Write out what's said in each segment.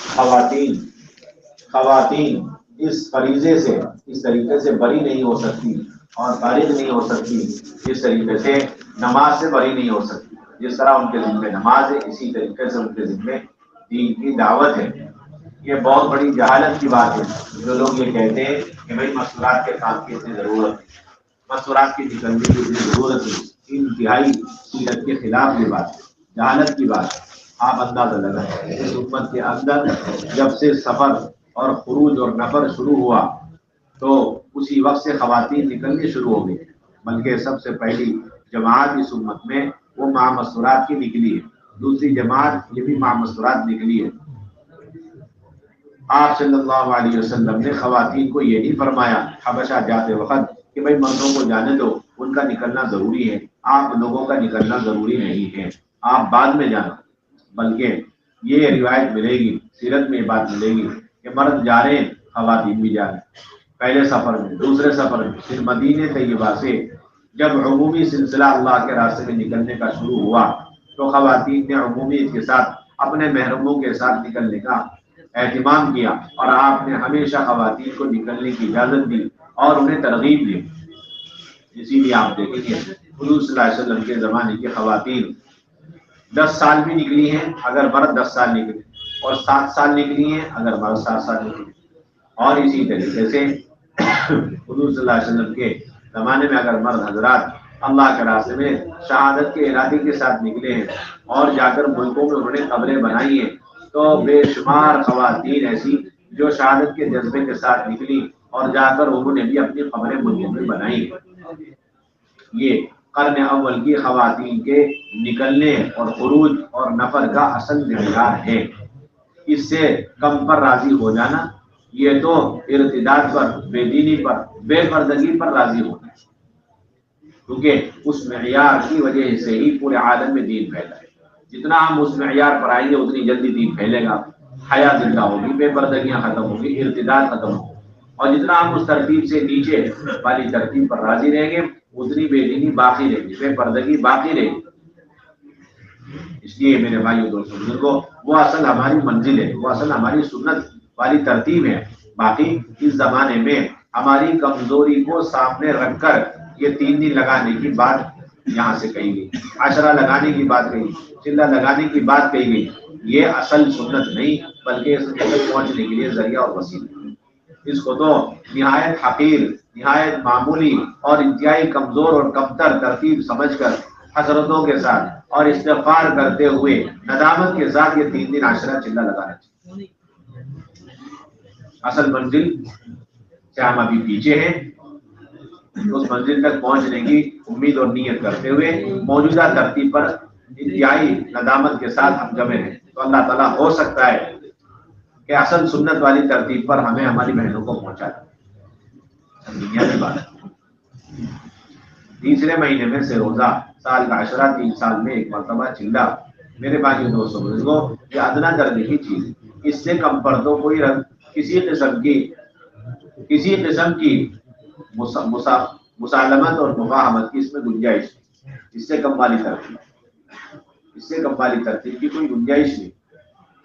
خواتین خواتین اس فریضے سے اس طریقے سے بری نہیں ہو سکتی اور فارغ نہیں ہو سکتی، جس طریقے سے نماز سے بری نہیں ہو سکتی۔ جس طرح ان کے ذمہ نماز ہے، اسی طریقے سے ان کے ذمہ دین کی دعوت ہے۔ یہ بہت بڑی جہالت کی بات ہے جو لوگ یہ کہتے ہیں کہ بھائی مستورات کے کام کی اتنی ضرورت ہے، مستورات کی نکلنے کی اتنی ضرورت ہے۔ انتہائی سیرت کے خلاف یہ بات ہے، جہالت کی بات ہے۔ آپ اندازہ لگائیں اس امت کے اندر جب سے سفر اور خروج اور نفر شروع ہوا تو اسی وقت سے خواتین نکلنی شروع ہو گئی، بلکہ سب سے پہلی جماعت اس امت میں وہ ماہ مستورات کی نکلی ہے، دوسری جماعت یہ بھی ماہ مستورات نکلی ہے۔ آپ صلی اللہ علیہ وسلم نے خواتین کو یہ نہیں فرمایا حبشہ جاتے وقت کہ بھائی مردوں کو جانے دو، ان کا نکلنا ضروری ہے، آپ لوگوں کا نکلنا ضروری نہیں ہے، آپ بعد میں جانا۔ بلکہ یہ روایت ملے گی، سیرت میں یہ بات ملے گی کہ مرد جا رہے ہیں، خواتین بھی جا رہے ہیں، پہلے سفر میں، دوسرے سفر میں۔ پھر مدینہ طیبہ سے جب عمومی سلسلہ اللہ کے راستے میں نکلنے کا شروع ہوا تو خواتین نے عمومیت کے ساتھ اپنے محرموں کے ساتھ نکلنے کا اہتمام کیا، اور آپ نے ہمیشہ خواتین کو نکلنے کی اجازت دی اور انہیں ترغیب دی۔ اسی لیے آپ دیکھیں گے حضور صلی اللہ علیہ وسلم کے زمانے کی خواتین 10 سال بھی نکلی ہیں اگر مرد 10 سال نکلے، اور 7 سال نکلی ہیں اگر مرد 7 سال نکلے، اور اسی طریقے سے حضور صلی اللہ علیہ وسلم کے زمانے میں اگر مرد حضرات اللہ کے راستے میں شہادت کے ارادے کے ساتھ نکلے ہیں اور جا کر ملکوں میں انہوں نے قبریں بنائی ہیں، تو بے شمار خواتین ایسی جو شہادت کے جذبے کے ساتھ نکلی اور جا کر انہوں نے بھی اپنی قبریں ملکوں میں بنائی ہیں۔ یہ قرن اول کی خواتین کے نکلنے اور خروج اور نفر کا اصل معیار ہے۔ اس سے کم پر راضی ہو جانا یہ تو ارتداد پر، بے دینی پر، بے پردگی پر راضی ہونا ہے، کیونکہ اس معیار کی وجہ سے ہی پورے عالم میں دین پھیلا ہے۔ جتنا ہم اس معیار پر آئیں گے اتنی جلدی دین پھیلے گا، حیا زندہ ہوگی، بے پردگیاں ختم ہوگی، ارتداد ختم ہوگی۔ اور جتنا ہم اس ترتیب سے نیچے والی ترتیب پر راضی رہیں گے اتنی بے دینی باقی رہے گی، بے پردگی باقی رہے گی۔ اس لیے میرے بھائیو دوستوں بزرگوں، وہ اصل ہماری منزل ہے، وہ اصل ہماری سنت والی ترتیب ہے۔ باقی اس زمانے میں ہماری کمزوری کو سامنے رکھ کر یہ 3 دن لگانے کی بات یہاں سے کہی گئی، عشرہ لگانے کی بات کہی، چلہ لگانے کی بات کہی گئی، یہ اصل سنت نہیں بلکہ اس تک پہنچنے کے لیے ذریعہ اور وسیلہ۔ اس کو تو نہایت حقیر، نہایت معمولی اور انتہائی کمزور اور کمتر ترتیب سمجھ کر حسرتوں کے ساتھ اور استغفار کرتے ہوئے ندامت کے ساتھ یہ 3 دن عشرہ چلہ لگانا چاہیے۔ اصل منزل سے ہم ابھی پیچھے ہیں، اس منزل تک پہنچنے کی امید اور نیت کرتے ہوئے موجودہ ترتیب پر انتہائی ندامت کے ساتھ ہم جمے ہیں، تو اللہ تعالیٰ ہو سکتا ہے کہ اصل سنت والی ترتیب پر ہمیں ہماری بہنوں کو پہنچا دے۔ دنیا کی بات ہے، تیسرے مہینے میں سے روزہ، سال کا عشرہ، 3 سال میں 1 مرتبہ چلہ، میرے بھائیو دوستوں بزرگوں، یہ ادنا درجے کی چیز ہے۔ اس سے کم پر تو کوئی کسی قسم کی مسالمت اور مفاہمت کی اس میں گنجائش نہیں۔ اس سے کم والی ترتیب کی کوئی گنجائش نہیں۔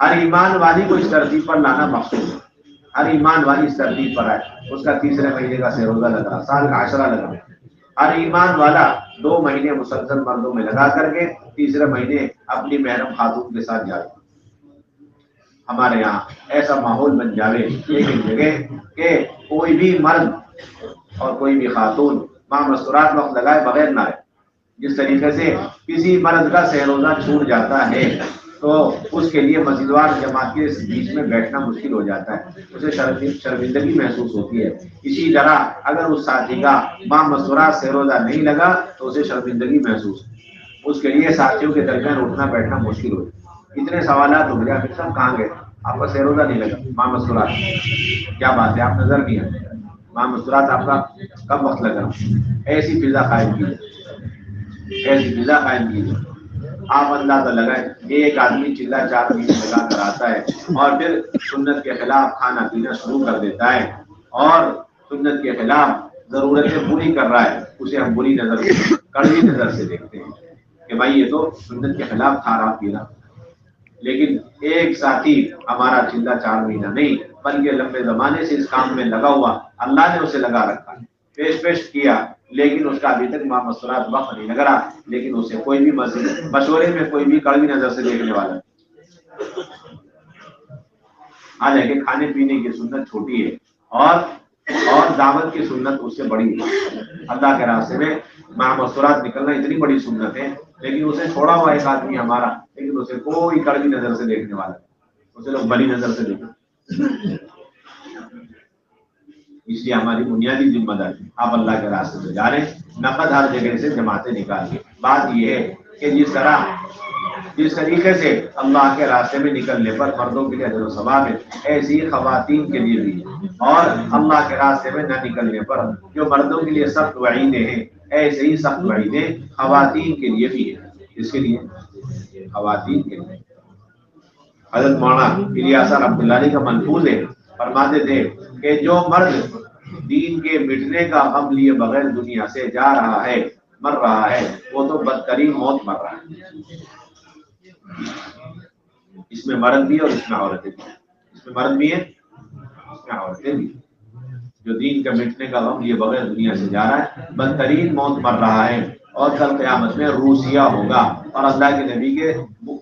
ہر ایمان والی کو اس ترتیب پر لانا مقصود ہے، ہر ایمان والی اس ترتیب پر آئے، اس کا تیسرے مہینے کا سے روزہ لگا، سال کا عشرہ لگا۔ ہر ایمان والا 2 مہینے مسلسل مردوں میں لگا کر کے تیسرے مہینے اپنی محرم خاتون کے ساتھ جائے۔ ہمارے یہاں ایسا ماحول بن جاوے ایک جگہ کہ کوئی بھی مرد اور کوئی بھی خاتون ماہ مستورات وقت لگائے بغیر نہ رہے۔ جس طریقے سے کسی مرد کا سہ روزہ چھوٹ جاتا ہے تو اس کے لیے مسجدوار جماعت کے بیچ میں بیٹھنا مشکل ہو جاتا ہے، اسے شرمندگی محسوس ہوتی ہے۔ اسی طرح اگر اس ساتھی کا ماہ مستورات سہ روزہ نہیں لگا تو اسے شرمندگی محسوس، اس کے لیے ساتھیوں کے درمیان اٹھنا بیٹھنا مشکل ہو جاتا ہے۔ اتنے سوالات ہو گئے، آپ سب کہاں گئے؟ آپ کا سہ روزہ نہیں لگا، ماہ مستورات، کیا بات ہے، آپ نظر نہیں آئے، ماہ مستورات آپ کا کب وقت لگا؟ ایسی فضا قائم کیجیے، آپ اندازہ لگائیں، ایک آدمی چلہ 4 مہینے لگا کر آتا ہے اور پھر سنت کے خلاف کھانا پینا شروع کر دیتا ہے اور سنت کے خلاف ضرورتیں پوری کر رہا ہے، اسے ہم بری نظر سے، کڑوی نظر سے دیکھتے ہیں کہ بھائی یہ تو سنت کے خلاف کھا رہا پی رہا۔ لیکن ایک ساتھی ہمارا چلہ 4 مہینہ نہیں بلکہ لمبے زمانے سے اس کام میں لگا ہوا، اللہ نے اسے لگا رکھا، پیش کیا، لیکن اس کا ابھی تک مامسرات وقت نہیں لگ رہا، لیکن اسے کوئی بھی مشورے میں کوئی بھی کڑوی نظر سے دیکھنے والا آج ہے کہ کھانے پینے کی سنت چھوٹی ہے اور دعوت کی سنت اس سے بڑی ہے۔ اللہ کے راستے میں مامسرات نکلنا اتنی بڑی سنت ہے، لیکن اسے چھوڑا ہوا ایک آدمی ہمارا، لیکن اسے کوئی کڑوی نظر سے دیکھنے والا، اسے لوگ بڑی نظر سے دیکھیں۔ اس لیے ہماری بنیادی ذمہ داری آپ اللہ کے راستے سے جا رہے ہیں، نقد ہر جگہ سے جماعتیں نکالیے۔ بات یہ ہے کہ جس طریقے سے اللہ کے راستے میں نکلنے پر مردوں کے لیے اجر و ثواب ہے، ایسے ہی خواتین کے لیے بھی ہے، اور اللہ کے راستے میں نہ نکلنے پر جو مردوں کے لیے سخت وعیدیں ہیں، ایسے ہی سخت وعیدیں خواتین کے لیے بھی ہے۔ اس کے لیے خواتین کے لیے حضرت مولانا الیاس رحمۃ اللہ علیہ کا منفوذ ہے، فرماتے تھے کہ جو مرد دین کے مٹنے کا غم لیے بغیر دنیا سے جا رہا ہے، مر رہا ہے، وہ تو بدترین موت مر رہا ہے۔ اس میں مرد بھی اور اس میں عورتیں بھی، اس میں مرد بھی ہے، اس میں عورتیں بھی۔ جو دین کا مٹنے کا غم لیے بغیر دنیا سے جا رہا ہے، بدترین موت مر رہا ہے، اور کل قیامت میں روسیا ہوگا اور اللہ کے نبی کے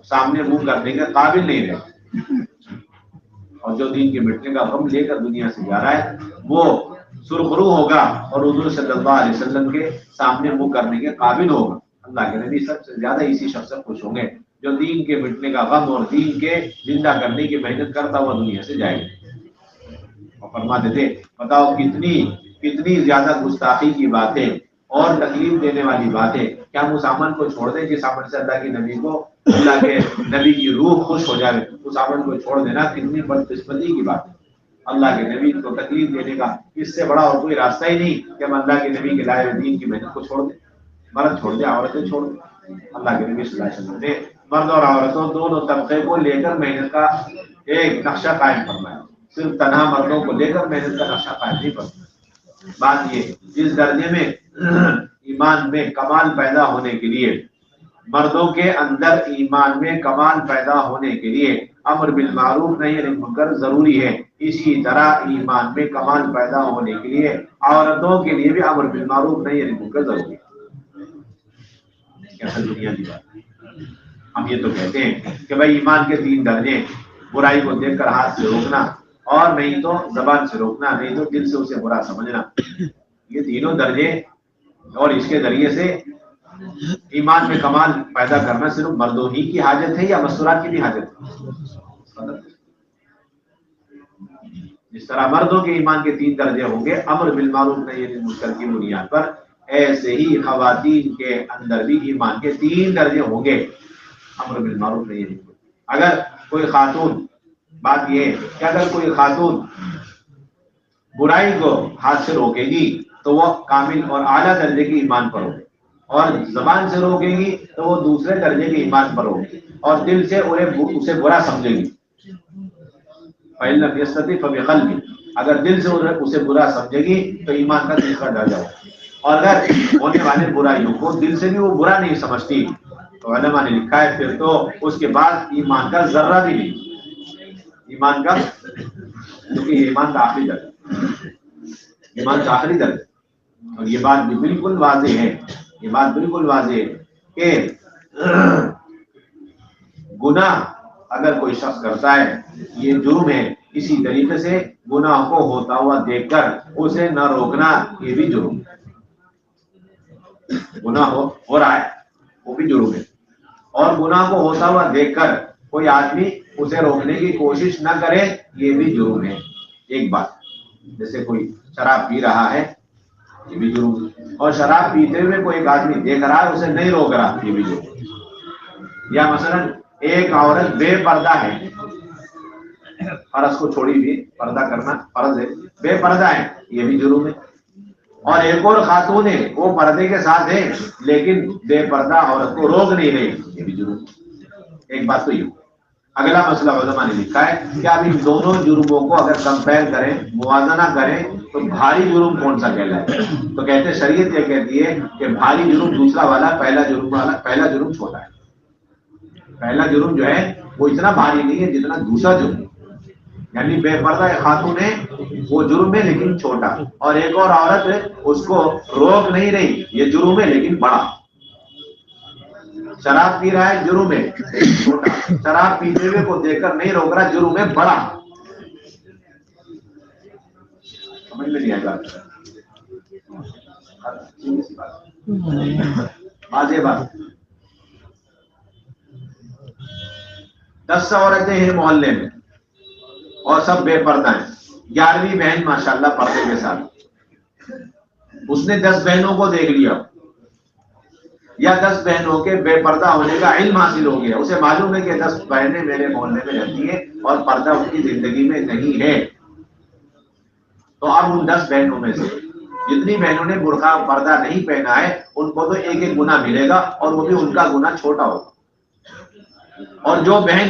سامنے منہ کرنے کے قابل نہیں رہے۔ اور جو دین کے مٹنے کا غم لے کر دنیا سے جا رہا ہے، وہ سرخرو ہوگا اور حضور صلی اللہ علیہ وسلم کے سامنے منہ کرنے کے قابل ہوگا۔ اللہ کے نبی سب سے زیادہ اسی شخص سے خوش ہوں گے جو دین کے مٹنے کا غم اور دین کے زندہ کرنے کی محنت کرتا ہوا دنیا سے جائے گا۔ اور فرماتے تھے بتاؤ کتنی زیادہ گستاخی کی باتیں اور تکلیف دینے والی باتیں، کیا ہم اس عمل کو چھوڑ دیں جس عمل سے اللہ کے نبی کی روح خوش ہو جائے؟ اس عمل کو چھوڑ دینا کتنی بدقسمتی کی بات ہے۔ اللہ کے نبی کو تکلیف دینے کا اس سے بڑا اور کوئی راستہ ہی نہیں کہ ہم اللہ کے نبی کے لائے دین کی محنت کو چھوڑ دیں۔ مرد چھوڑ دیں، عورتیں چھوڑ دیں۔ اللہ کے نبی صلی اللہ علیہ وسلم نے مرد اور عورتوں دونوں طبقے کو لے کر محنت کا ایک نقشہ قائم فرمایا، صرف تنہا مردوں کو لے کر محنت کا نقشہ قائم نہیں فرمایا۔ بات یہ جس درجے میں ایمان میں کمال پیدا ہونے کے لیے، مردوں کے اندر ایمان میں کمال پیدا ہونے کے لیے امر بالمعروف نہی عن المنکر ضروری ہے، اسی طرح ایمان میں کمال پیدا ہونے کے لیے عورتوں کے لیے بھی امر بالمعروف نہی عن المنکر ضروری ہے۔ بنیادی بات ہم یہ تو کہتے ہیں کہ بھائی ایمان کے 3 درجے، برائی کو دیکھ کر ہاتھ سے روکنا، اور نہیں تو زبان سے روکنا، نہیں تو دل سے اسے برا سمجھنا، یہ تینوں درجے، اور اس کے ذریعے سے ایمان میں کمال پیدا کرنا صرف مردوں ہی کی حاجت ہے یا مستورات کی بھی حاجت ہے؟ جس طرح مردوں کے ایمان کے 3 درجے ہوں گے امر بالمعروف نہی عن المنکر کی بنیاد پر، ایسے ہی خواتین کے اندر بھی ایمان کے 3 درجے ہوں گے امر بالمعروف نہی عن المنکر۔ اگر کوئی خاتون، بات یہ ہے کہ اگر کوئی خاتون برائی کو ہاتھ سے روکے گی تو وہ کامل اور اعلیٰ درجے کی ایمان پر ہوگی، اور زبان سے روکے گی تو وہ دوسرے درجے کے ایمان پر ہوگی، اور دل سے اسے برا سمجھے گی۔ فَإِن لَمْ يَسْتَطِعْ فَبِقَلْبِهِ، اگر دل سے اسے برا سمجھے گی تو ایمان کا تیسرا درجہ ہوگا۔ اور اگر ہونے والے برائیوں کو دل سے بھی وہ برا نہیں سمجھتی تو علماء نے لکھا ہے پھر تو اس کے بعد ایمان کا ذرہ بھی نہیں، ایمان کا، کیونکہ ایمان کا آخری درجہ، ایمان کا آخری درجہ۔ اور یہ بات بھی بالکل واضح ہے، یہ بات بالکل واضح ہے کہ گناہ اگر کوئی شخص کرتا ہے یہ جرم ہے، اسی طریقے سے گناہ کو ہوتا ہوا دیکھ کر اسے نہ روکنا یہ بھی جرم ہے۔ گناہ ہو رہا ہے وہ بھی جرم ہے، اور گناہ کو ہوتا ہوا دیکھ کر کوئی آدمی اسے روکنے کی کوشش نہ کرے یہ بھی جرم ہے۔ ایک بات جیسے کوئی شراب پی رہا ہے یہ بھی جرم ہے، اور شراب پیتے ہوئے کوئی ایک آدمی دیکھ رہا ہے اسے نہیں روک رہا یہ بھی جرم ہے۔ یا مثلا ایک عورت بے پردہ ہے، فرض کو چھوڑی بھی پردہ کرنا فرض ہے، بے پردہ ہے یہ بھی جرم ہے، اور ایک اور خاتون ہے وہ پردے کے ساتھ ہے لیکن بے پردہ عورت کو روک نہیں رہی یہ بھی جرم ہے۔ ایک بات تو یہ، اگلا مسئلہ علماء نے لکھا ہے کہ اب ان دونوں جرموں کو اگر کمپیئر کریں، موازنہ کریں تو بھاری جرم کون سا کہلاتا ہے؟ تو کہتے ہیں شریعت یہ کہتی ہے کہ بھاری جرم دوسرا والا، پہلا جرم چھوٹا ہے۔ پہلا جرم جو ہے وہ اتنا بھاری نہیں ہے جتنا دوسرا جرم، یعنی بے پردہ خاتون ہے وہ جرم ہے لیکن چھوٹا، اور ایک اور عورت ہے اس کو روک نہیں رہی یہ جرم ہے لیکن بڑا. شراب پی رہا ہے جرم ہے چھوٹا، شراب پیتے ہوئے کو دیکھ کر نہیں روک رہا جرم ہے بڑا. سمجھ میں نہیں آئے گا واضح بات. 10 عورتیں ہیں محلے میں اور سب بے پردہ ہیں. 11ویں بہن ماشاءاللہ پردے کے ساتھ، اس نے 10 بہنوں کو دیکھ لیا یا 10 بہنوں کے بے پردہ ہونے کا علم حاصل ہو گیا، اسے معلوم ہے کہ 10 بہنیں میرے محلے میں رہتی ہیں اور پردہ ان کی زندگی میں نہیں ہے. تو اب ان 10 بہنوں میں سے جتنی بہنوں نے برقع پردہ نہیں پہنا ہے ان کو تو ایک ایک گناہ ملے گا اور وہ بھی ان کا گناہ چھوٹا ہوگا. اور جو بہن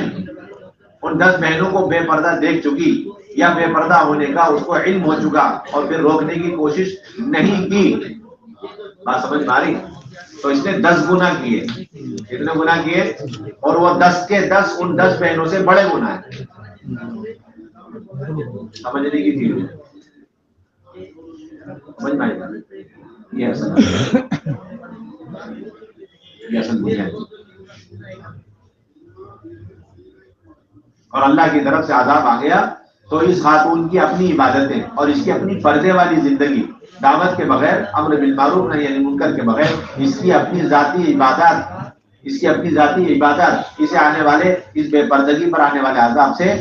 ان 10 بہنوں کو بے پردہ دیکھ چکی یا بے پردہ ہونے کا اس کو علم ہو چکا اور پھر روکنے کی کوشش نہیں کی، بات سمجھ میں آ رہی؟ تو اس نے 10 گناہ کیے. کتنے گناہ کیے؟ اور وہ 10 کے 10 ان 10 بہنوں سے بڑے گناہ ہیں. سمجھنے کی چیز ہے، سمجھ میں آئی؟ یہ اصل بنیاد. اور اللہ کی طرف سے عذاب آ گیا تو اس خاتون کی اپنی عبادتیں اور اس کی اپنی پردے والی زندگی، دعوت کے بغیر، امر بالمعروف نہی عن المنکر کے بغیر، اس کی اپنی ذاتی عبادات اسے آنے والے اس بے پردگی پر آنے والے عذاب سے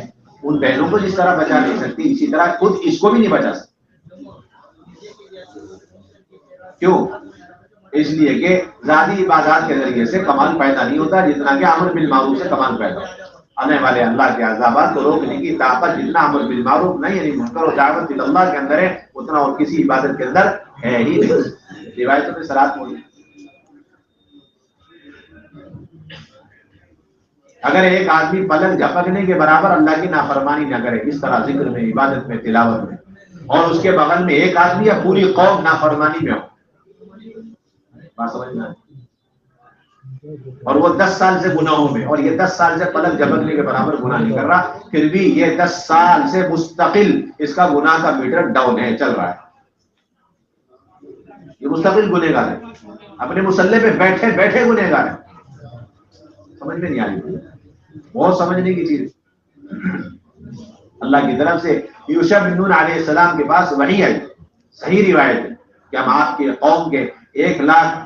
ان بہنوں کو جس طرح بچا نہیں سکتی اسی طرح خود اس کو بھی نہیں بچا سکتی. کیوں؟ اس لیے کہ ذاتی عبادات کے ذریعے سے کمال پیدا نہیں ہوتا جتنا کہ امر بالمعروف سے کمال پیدا ہوتا. آنے والے اللہ کے عذابات کو روکنے کی طاقت جتنا امر بالمعروف نہیں یعنی منکر و دعوت اللہ کے اندر ہے اتنا اور کسی عبادت کے اندر ہے ہی نہیں. روایتوں میں صراحت موجود. اگر ایک آدمی پلک جھپکنے کے برابر اللہ کی نافرمانی نہ کرے اس طرح ذکر میں، عبادت میں، تلاوت میں، اور اس کے بغل میں ایک آدمی یا پوری قوم نافرمانی میں ہو، بات سمجھ میں آئی؟ اور وہ 10 سال سے گناہوں میں، اور یہ 10 سال سے پلک جھپکنے کے برابر گناہ نہیں کر رہا، پھر بھی یہ 10 سال سے مستقل اس کا گناہ کا میٹر ڈاؤن ہے، چل رہا ہے. یہ مستقل گنہگار ہے، اپنے مصلے پہ بیٹھے بیٹھے گنہگار ہے. سمجھ میں نہیں آ رہی؟ بہت سمجھنے کی چیز. اللہ کی طرف سے یوشع بن نون علیہ السلام کے پاس وحی آئی، صحیح روایت ہے کہ ہم آپ کے قوم کے 1,00,000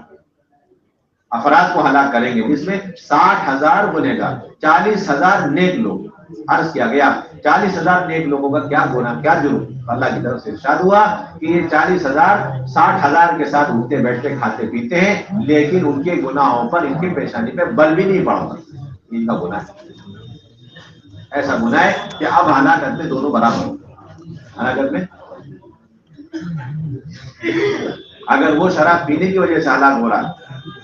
افراد کو ہلاک کریں گے، جس میں 60,000 گنہگار، 40,000 نیک لوگ. عرض کیا گیا 40,000 نیک لوگوں کا کیا گناہ، کیا جرم؟ اللہ کی طرف سے ارشاد ہوا کہ یہ 40,000 60,000 کے ساتھ اٹھتے بیٹھتے کھاتے پیتے ہیں لیکن ان کے گناہوں پر، ان کی پیشانی پہ بل بھی نہیں پڑا. ان کا گناہ ہے، ایسا گناہ ہے کہ اب ہلاکت میں دونوں برابر ہو. ہلاکت میں اگر وہ شراب پینے کی وجہ سے ہلاک ہو رہا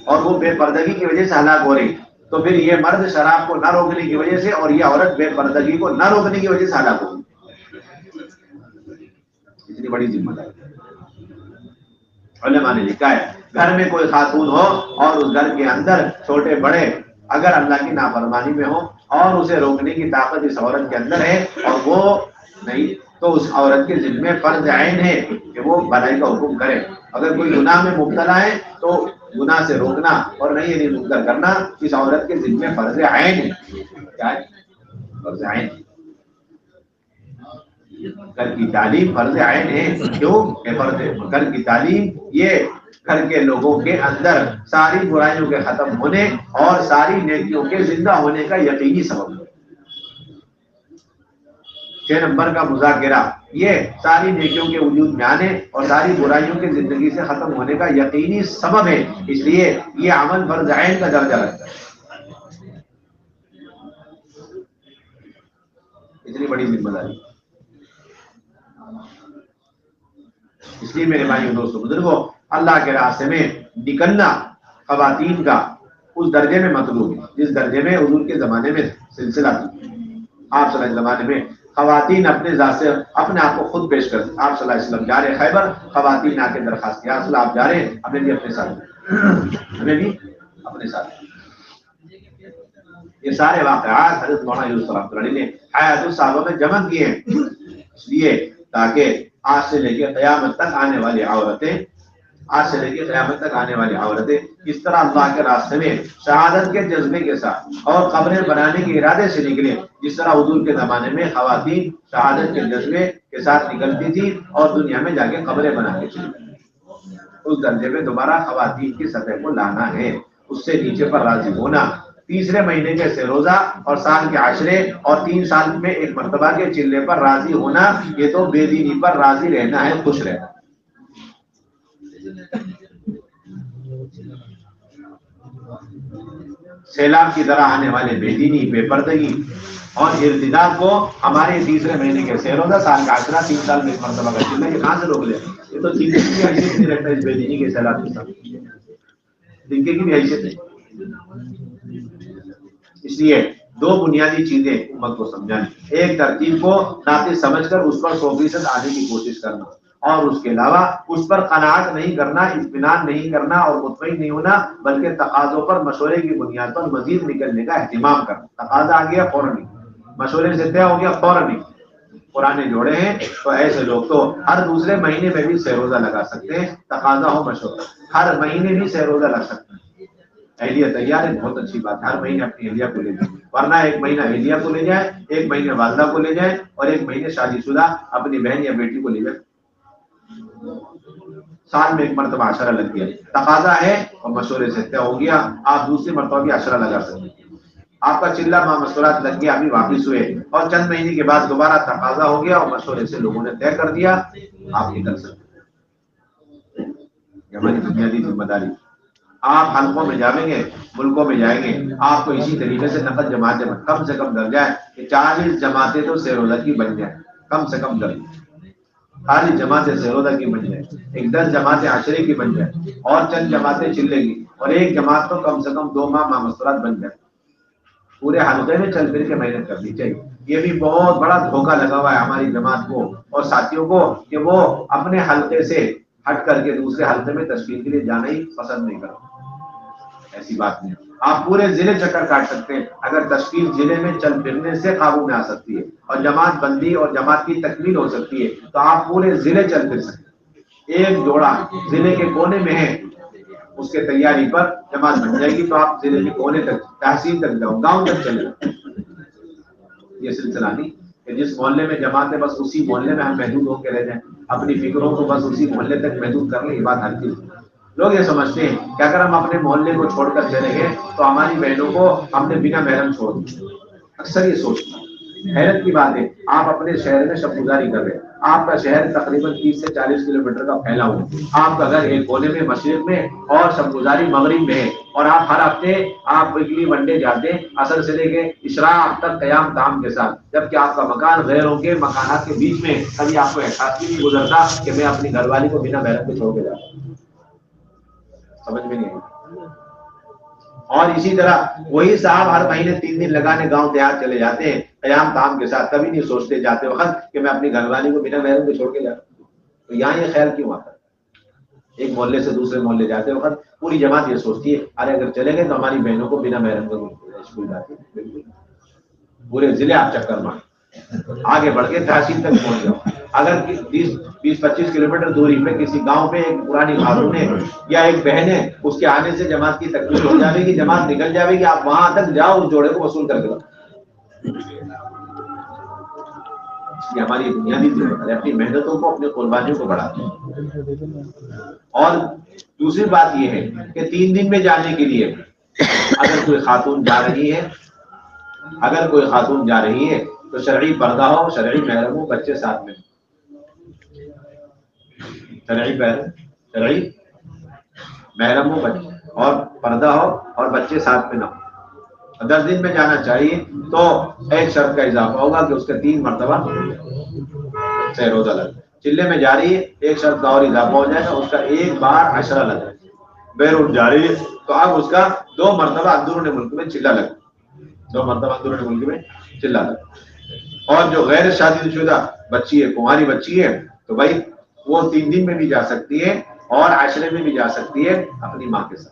اور وہ بے پردگی کی وجہ سے ہلاک ہو رہی تو پھر یہ مرد شراب کو نہ روکنے کی وجہ سے اور یہ عورت بے پردگی کو نہ روکنے کی وجہ سے ہلاک ہوگی. اتنی بڑی ذمہ داری علماء نے لکھا ہے. گھر میں کوئی خاتون ہو اور اس گھر کے اندر چھوٹے بڑے اگر اللہ کی نافرمانی میں ہو اور اسے روکنے کی طاقت اس عورت کے اندر ہے اور وہ نہیں تو اس عورت کے ذمہ فرض عین ہے کہ وہ بھلائی کا حکم کرے. اگر کوئی گناہ میں مبتلا ہے تو گناہ سے روکنا اور نہیں منکر کرنا اس عورت کے ذمہ فرض عین ہے. کیا ہے؟ فرض عین. گھر کی تعلیم فرض عین ہے. کیوں کہ فرض گھر کی تعلیم یہ گھر کے لوگوں کے اندر ساری برائیوں کے ختم ہونے اور ساری نیکیوں کے زندہ ہونے کا یقینی سبب ہے. 6 نمبر کا مذاکرہ یہ ساری نیکیوں کے وجود میں آنے اور ساری برائیوں کے زندگی سے ختم ہونے کا یقینی سبب ہے. اس لیے یہ عمل فرض عین کا درجہ رکھتا ہے. اتنی بڑی ذمہ داری. اس لیے میرے بھائیوں دوستوں بزرگوں اللہ کے راستے میں نکلنا خواتین کا اس درجے میں مطلوب ہے جس درجے میں حضور کے زمانے میں سلسلہ تھا. آپ صلی اللہ علیہ زمانے میں خواتین اپنے ذات سے اپنے آپ کو خود پیش کرتے. آپ صلی اللہ علیہ وسلم جا رہے خیبر، خواتین آ کے درخواست کیا رسول آپ جا رہے ہیں ہمیں بھی اپنے ساتھ، ہمیں بھی اپنے ساتھ. یہ سارے واقعات حضرت مولانا یوسف رحمۃ اللہ علیہ نے حیات الصحابہ میں جمع کیے ہیں، اس لیے تاکہ آج سے لے کے قیامت تک آنے والی عورتیں اس طرح اللہ کے راستے میں شہادت کے جذبے کے ساتھ اور قبریں بنانے کے ارادے سے نکلے، جس طرح حضور کے زمانے میں خواتین شہادت کے جذبے کے ساتھ نکلتی تھی اور دنیا میں جا کے قبریں بنانے تھی، اس درجے میں دوبارہ خواتین کی سطح کو لانا ہے، اس سے نیچے پر راضی ہونا، تیسرے مہینے کے سے روزہ اور سال کے عشرے اور 3 سال میں ایک مرتبہ کے چلے پر راضی ہونا، یہ تو بے دینی پر راضی رہنا ہے، خوش رہنا۔ سیلاب کی طرح آنے والے بے دینی، بے پردگی اور ارتداد کو ہمارے تیسرے مہینے کے سے روزہ، سال کا عشرہ، 3 سال میں ایک مرتبہ کا چلنا، یہ کہاں سے روک لے؟ یہ تو تنکے کی بھی حیثیت نہیں رکھتا اس بے دینی کے سیلاب کے ساتھ، تنکے کی بھی حیثیت نہیں۔ اس لیے 2 بنیادی چیزیں امت کو سمجھانی، ایک ترتیب کو ناقص سمجھ کر اس پر 100% آنے کی کوشش کرنا، اور اس کے علاوہ اس پر قناعت نہیں کرنا، اطمینان نہیں کرنا اور مطمئن نہیں ہونا، بلکہ تقاضوں پر مشورے کی بنیاد پر مزید نکلنے کا اہتمام کرنا۔ تقاضا آ گیا فوراً نہیں، مشورے سے طے ہو گیا فوراً نہیں۔ پرانے جوڑے ہیں تو ایسے لوگ تو ہر دوسرے مہینے میں بھی سہ روزہ لگا سکتے ہیں، تقاضا ہو مشورہ، ہر مہینے بھی سہ روزہ لگ سکتے ہیں۔ اہلیہ تیار ہے، بہت اچھی بات ہے، ہر مہینے اپنی اہلیہ کو لے جائیں، ورنہ 1 مہینہ اہلیہ کو لے جائیں، 1 مہینے والدہ کو لے جائیں اور 1 مہینے شادی شدہ اپنی بہن یا بیٹی کو لے جائیں، سال میں 1 مرتبہ عشرہ لگ گیا، تقاضا ہے اور مشورے سے طے ہو گیا، آپ دوسری مرتبہ بھی عشرہ لگا سکتے ہیں۔ آپ کا چلہ مشورات لگ گیا، ابھی واپس ہوئے اور چند مہینے کے بعد دوبارہ تقاضا ہو گیا اور مشورے سے لوگوں نے طے کر دیا، آپ نکل سکتے ہیں۔ یہ ہماری بنیادی ذمہ داری۔ آپ حلقوں میں جائیں گے، ملکوں میں جائیں گے، آپ کو اسی طریقے سے نقد جماعتیں کم سے کم درجہ ہے کہ 40 جماعتیں تو سہ روزہ کی بن جائیں، کم سے کم درجہ 40 جماعتیں سہ روزہ کی بن جائیں، ایک 10 جماعتیں عشرے کی بن جائیں اور چند جماعتیں چلے گی، اور ایک جماعت تو کم سے کم 2 ماہ مستورات بن جائے، پورے حلقے میں چل پھر کے محنت کرنی چاہیے۔ یہ بھی بہت بڑا دھوکہ لگا ہوا ہے ہماری جماعت کو اور ساتھیوں کو کہ وہ اپنے حلقے سے ہٹ کر کے دوسرے حلقے میں تشکیل کے لیے جانا ہی پسند نہیں کرتے۔ ایسی بات نہیں، آپ پورے ضلع چکر کاٹ سکتے ہیں اگر تشکیل ضلع میں چل پھرنے سے قابو میں آ سکتی ہے اور جماعت بندی اور جماعت کی تکمیل ہو سکتی ہے، تو آپ پورے ضلع چل پھر سکتے ہیں۔ ایک جوڑا ضلع کے کونے میں ہے، اس کے تیاری پر جماعت بن جائے گی تو آپ ضلع کے کونے تک، تحصیل تک جاؤ، گاؤں تک چلے جاؤ۔ یہ سلسلہ نہیں کہ جس محلے میں جماعت ہے بس اسی محلے میں ہم محدود ہو کے رہ جائیں، اپنی فکروں کو بس اسی محلے تک محدود کر لیں، یہ بات ہر چیز۔ لوگ یہ سمجھتے ہیں کہ اگر ہم اپنے محلے کو چھوڑ کر چلیں گے تو ہماری بہنوں کو ہم نے بنا محرم چھوڑ دیا۔ اکثر یہ سوچتا ہے، حیرت کی بات ہے، آپ اپنے شہر میں شب گزاری کر رہے ہیں، آپ کا شہر تقریباً 30 سے 40 کلومیٹر کا پھیلا ہوا ہے، آپ کا گھر ایک کونے میں مشرق میں اور شب گزاری مغرب میں ہے، اور آپ ہر ہفتے آپ ویکلی ون ڈے جاتے ہیں عصر سے لے کے اشراق تک قیام تام کے ساتھ، جبکہ آپ کا مکان غیروں کے مکانات کے بیچ میں، کبھی آپ کو احساس بھی نہیں گزرتا کہ میں اپنی گھر والی کو بنا محرم کے چھوڑ کے جاتا ہوں۔ سمجھ میں نہیں آئی۔ اور اسی طرح وہی صاحب ہر مہینے 3 دن لگانے گاؤں دیہات چلے جاتے ہیں قیام تام کے ساتھ، کبھی نہیں سوچتے جاتے وقت کہ میں اپنی گھر والی کو بنا محرم کے چھوڑ کے جاتا ہوں۔ تو یہاں یہ خیال کیوں آتا ہے؟ ایک محلے سے دوسرے محلے جاتے وقت پوری جماعت یہ سوچتی ہے ارے اگر چلے گئے تو ہماری بہنوں کو بنا محرم کے اسکول جاتے ہیں۔ بالکل پورے ضلع آپ چکر مار آگے بڑھ کے تحصیل تک پہنچ جاؤ۔ اگر 20-25 کلومیٹر دوری پہ کسی گاؤں پہ ایک پرانی خاتون ہے یا ایک بہن ہے، اس کے آنے سے جماعت کی تکمیل ہو جائے گی، جماعت نکل جائے گی، آپ وہاں تک جاؤ، اس جوڑے کو وصول کر کے لاؤ۔ یہ ہماری بنیادی ضرورت ہے، اپنی محنتوں کو، اپنی قربانیوں کو بڑھاتے ہیں۔ اور دوسری بات یہ ہے کہ 3 دن میں جانے کے لیے اگر کوئی خاتون جا رہی ہے تو شرعی پردہ ہو، شرعی محرم ہو، بچے ساتھ میں، شرعی محرم ہو اور پردہ ہو اور بچے ساتھ میں نہ ہو۔ 10 دن میں جانا چاہیے تو ایک شرط کا اضافہ ہوگا کہ اس کے 3 مرتبہ سہ روزہ لگے۔ چلے میں جا رہی ہے، ایک شرط کا اور اضافہ ہو جائے گا، اس کا 1 بار عشرہ لگے۔ بیرون جا رہی ہے تو اب اس کا 2 مرتبہ اندرون ملک میں چلہ لگے، 2 مرتبہ اندرون ملک میں چلہ لگے۔ اور جو غیر شادی شدہ بچی ہے، کماری بچی ہے، تو بھائی وہ 3 دن میں بھی جا سکتی ہے اور عشرے میں بھی جا سکتی ہے اپنی ماں کے ساتھ۔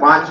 5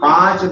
5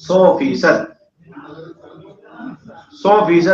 100%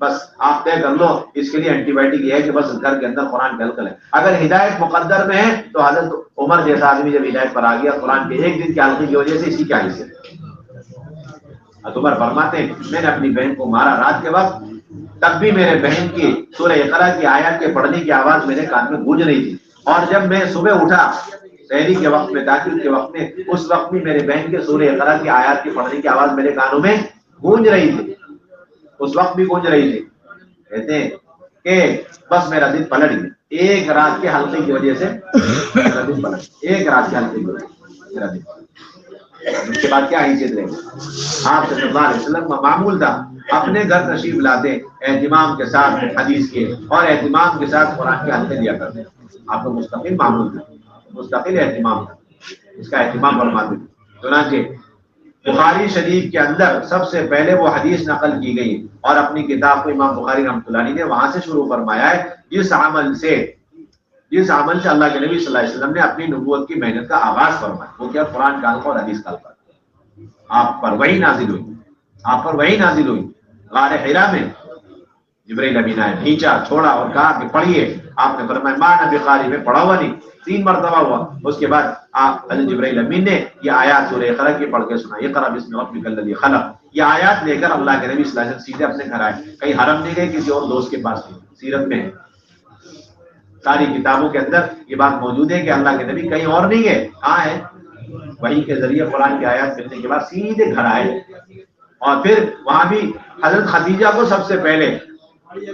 بس آپ طے کر لو اس کے لیے اینٹی بائیوٹک یہ ہے کہ بس گھر کے اندر قرآن کا حلقہ ہے. اگر ہدایت مقدر میں ہے تو حضرت عمر جیسا آدمی جب ہدایت پر آ گیا قرآن کے ایک دن کے حلقے کی وجہ سے اسی کیا حصے. عمر فرماتے ہیں میں نے اپنی بہن کو مارا رات کے وقت، تب بھی میرے بہن کی سورہ اقرا کی آیات کے پڑھنے کی آواز میرے کان میں گونج رہی تھی، اور جب میں صبح اٹھا سحری کے وقت میں تاکید کے وقت میں اس وقت بھی میرے بہن کے سورہ اقرا کی آیات کی پڑھنے کی آواز میرے کانوں میں گونج رہی تھی، اس وقت بھی گونج رہی تھی. کہتے ہیں کہ بس میرا دل پلٹ گیا ایک رات کے حلقے کی وجہ سے. میرا دل پلٹ، ایک رات کے حلقے کی وجہ سے میرا دل پلٹ. اس کے بعد کیا حیثیت رہے گی؟ آپ صلی اللہ علیہ وسلم کا معمول تھا اپنے گھر تشریف لاتے اہتمام کے ساتھ حدیث کے اور اہتمام کے ساتھ قرآن کے حلقے دیا کرتے. آپ کو مستقل معمول تھا، مستقل اہتمام تھا، اس کا اہتمام فرماتے تھے. چنانچہ بخاری شریف کے اندر سب سے پہلے وہ حدیث نقل کی گئی اور اپنی کتاب کو امام بخاری رحمۃ اللہ علیہ نے وہاں سے شروع فرمایا ہے جس عمل سے اللہ کے نبی صلی اللہ علیہ وسلم نے اپنی نبوت کی محنت کا آغاز فرمایا. وہ کیا؟ قرآن کا حلقہ اور حدیث کا حلقہ. آپ پر وہی نازل ہوئی، آپ پر وہی نازل ہوئی. غار حرا میں جبرائیل امین آئے، کھینچا، چھوڑا اور کہا کہ پڑھیے. آپ نے فرمایا ما انا بقاری، میں پڑھا ہوا نہیں. 3 مرتبہ ہوا. اس کے بعد آپ حضرت جبرائیل امین نے یہ آیات سورہ اقرا کی پڑھ کے سنا. اقرا بسم ربک الذی خلق. یہ آیات لے کر اللہ کے نبی صلی اللہ علیہ وسلم سیدھے اپنے گھر آئے. کہیں حرم نہیں گئے، کسی اور دوست کے پاس نہیں. سیرت میں ہے، ساری کتابوں کے اندر یہ بات موجود ہے کہ اللہ کے نبی کہیں اور نہیں گئے. کہاں ہے؟ وحی کے ذریعے قرآن کی آیات ملنے کے بعد سیدھے گھر آئے. اور پھر وہاں بھی حضرت خدیجہ کو سب سے پہلے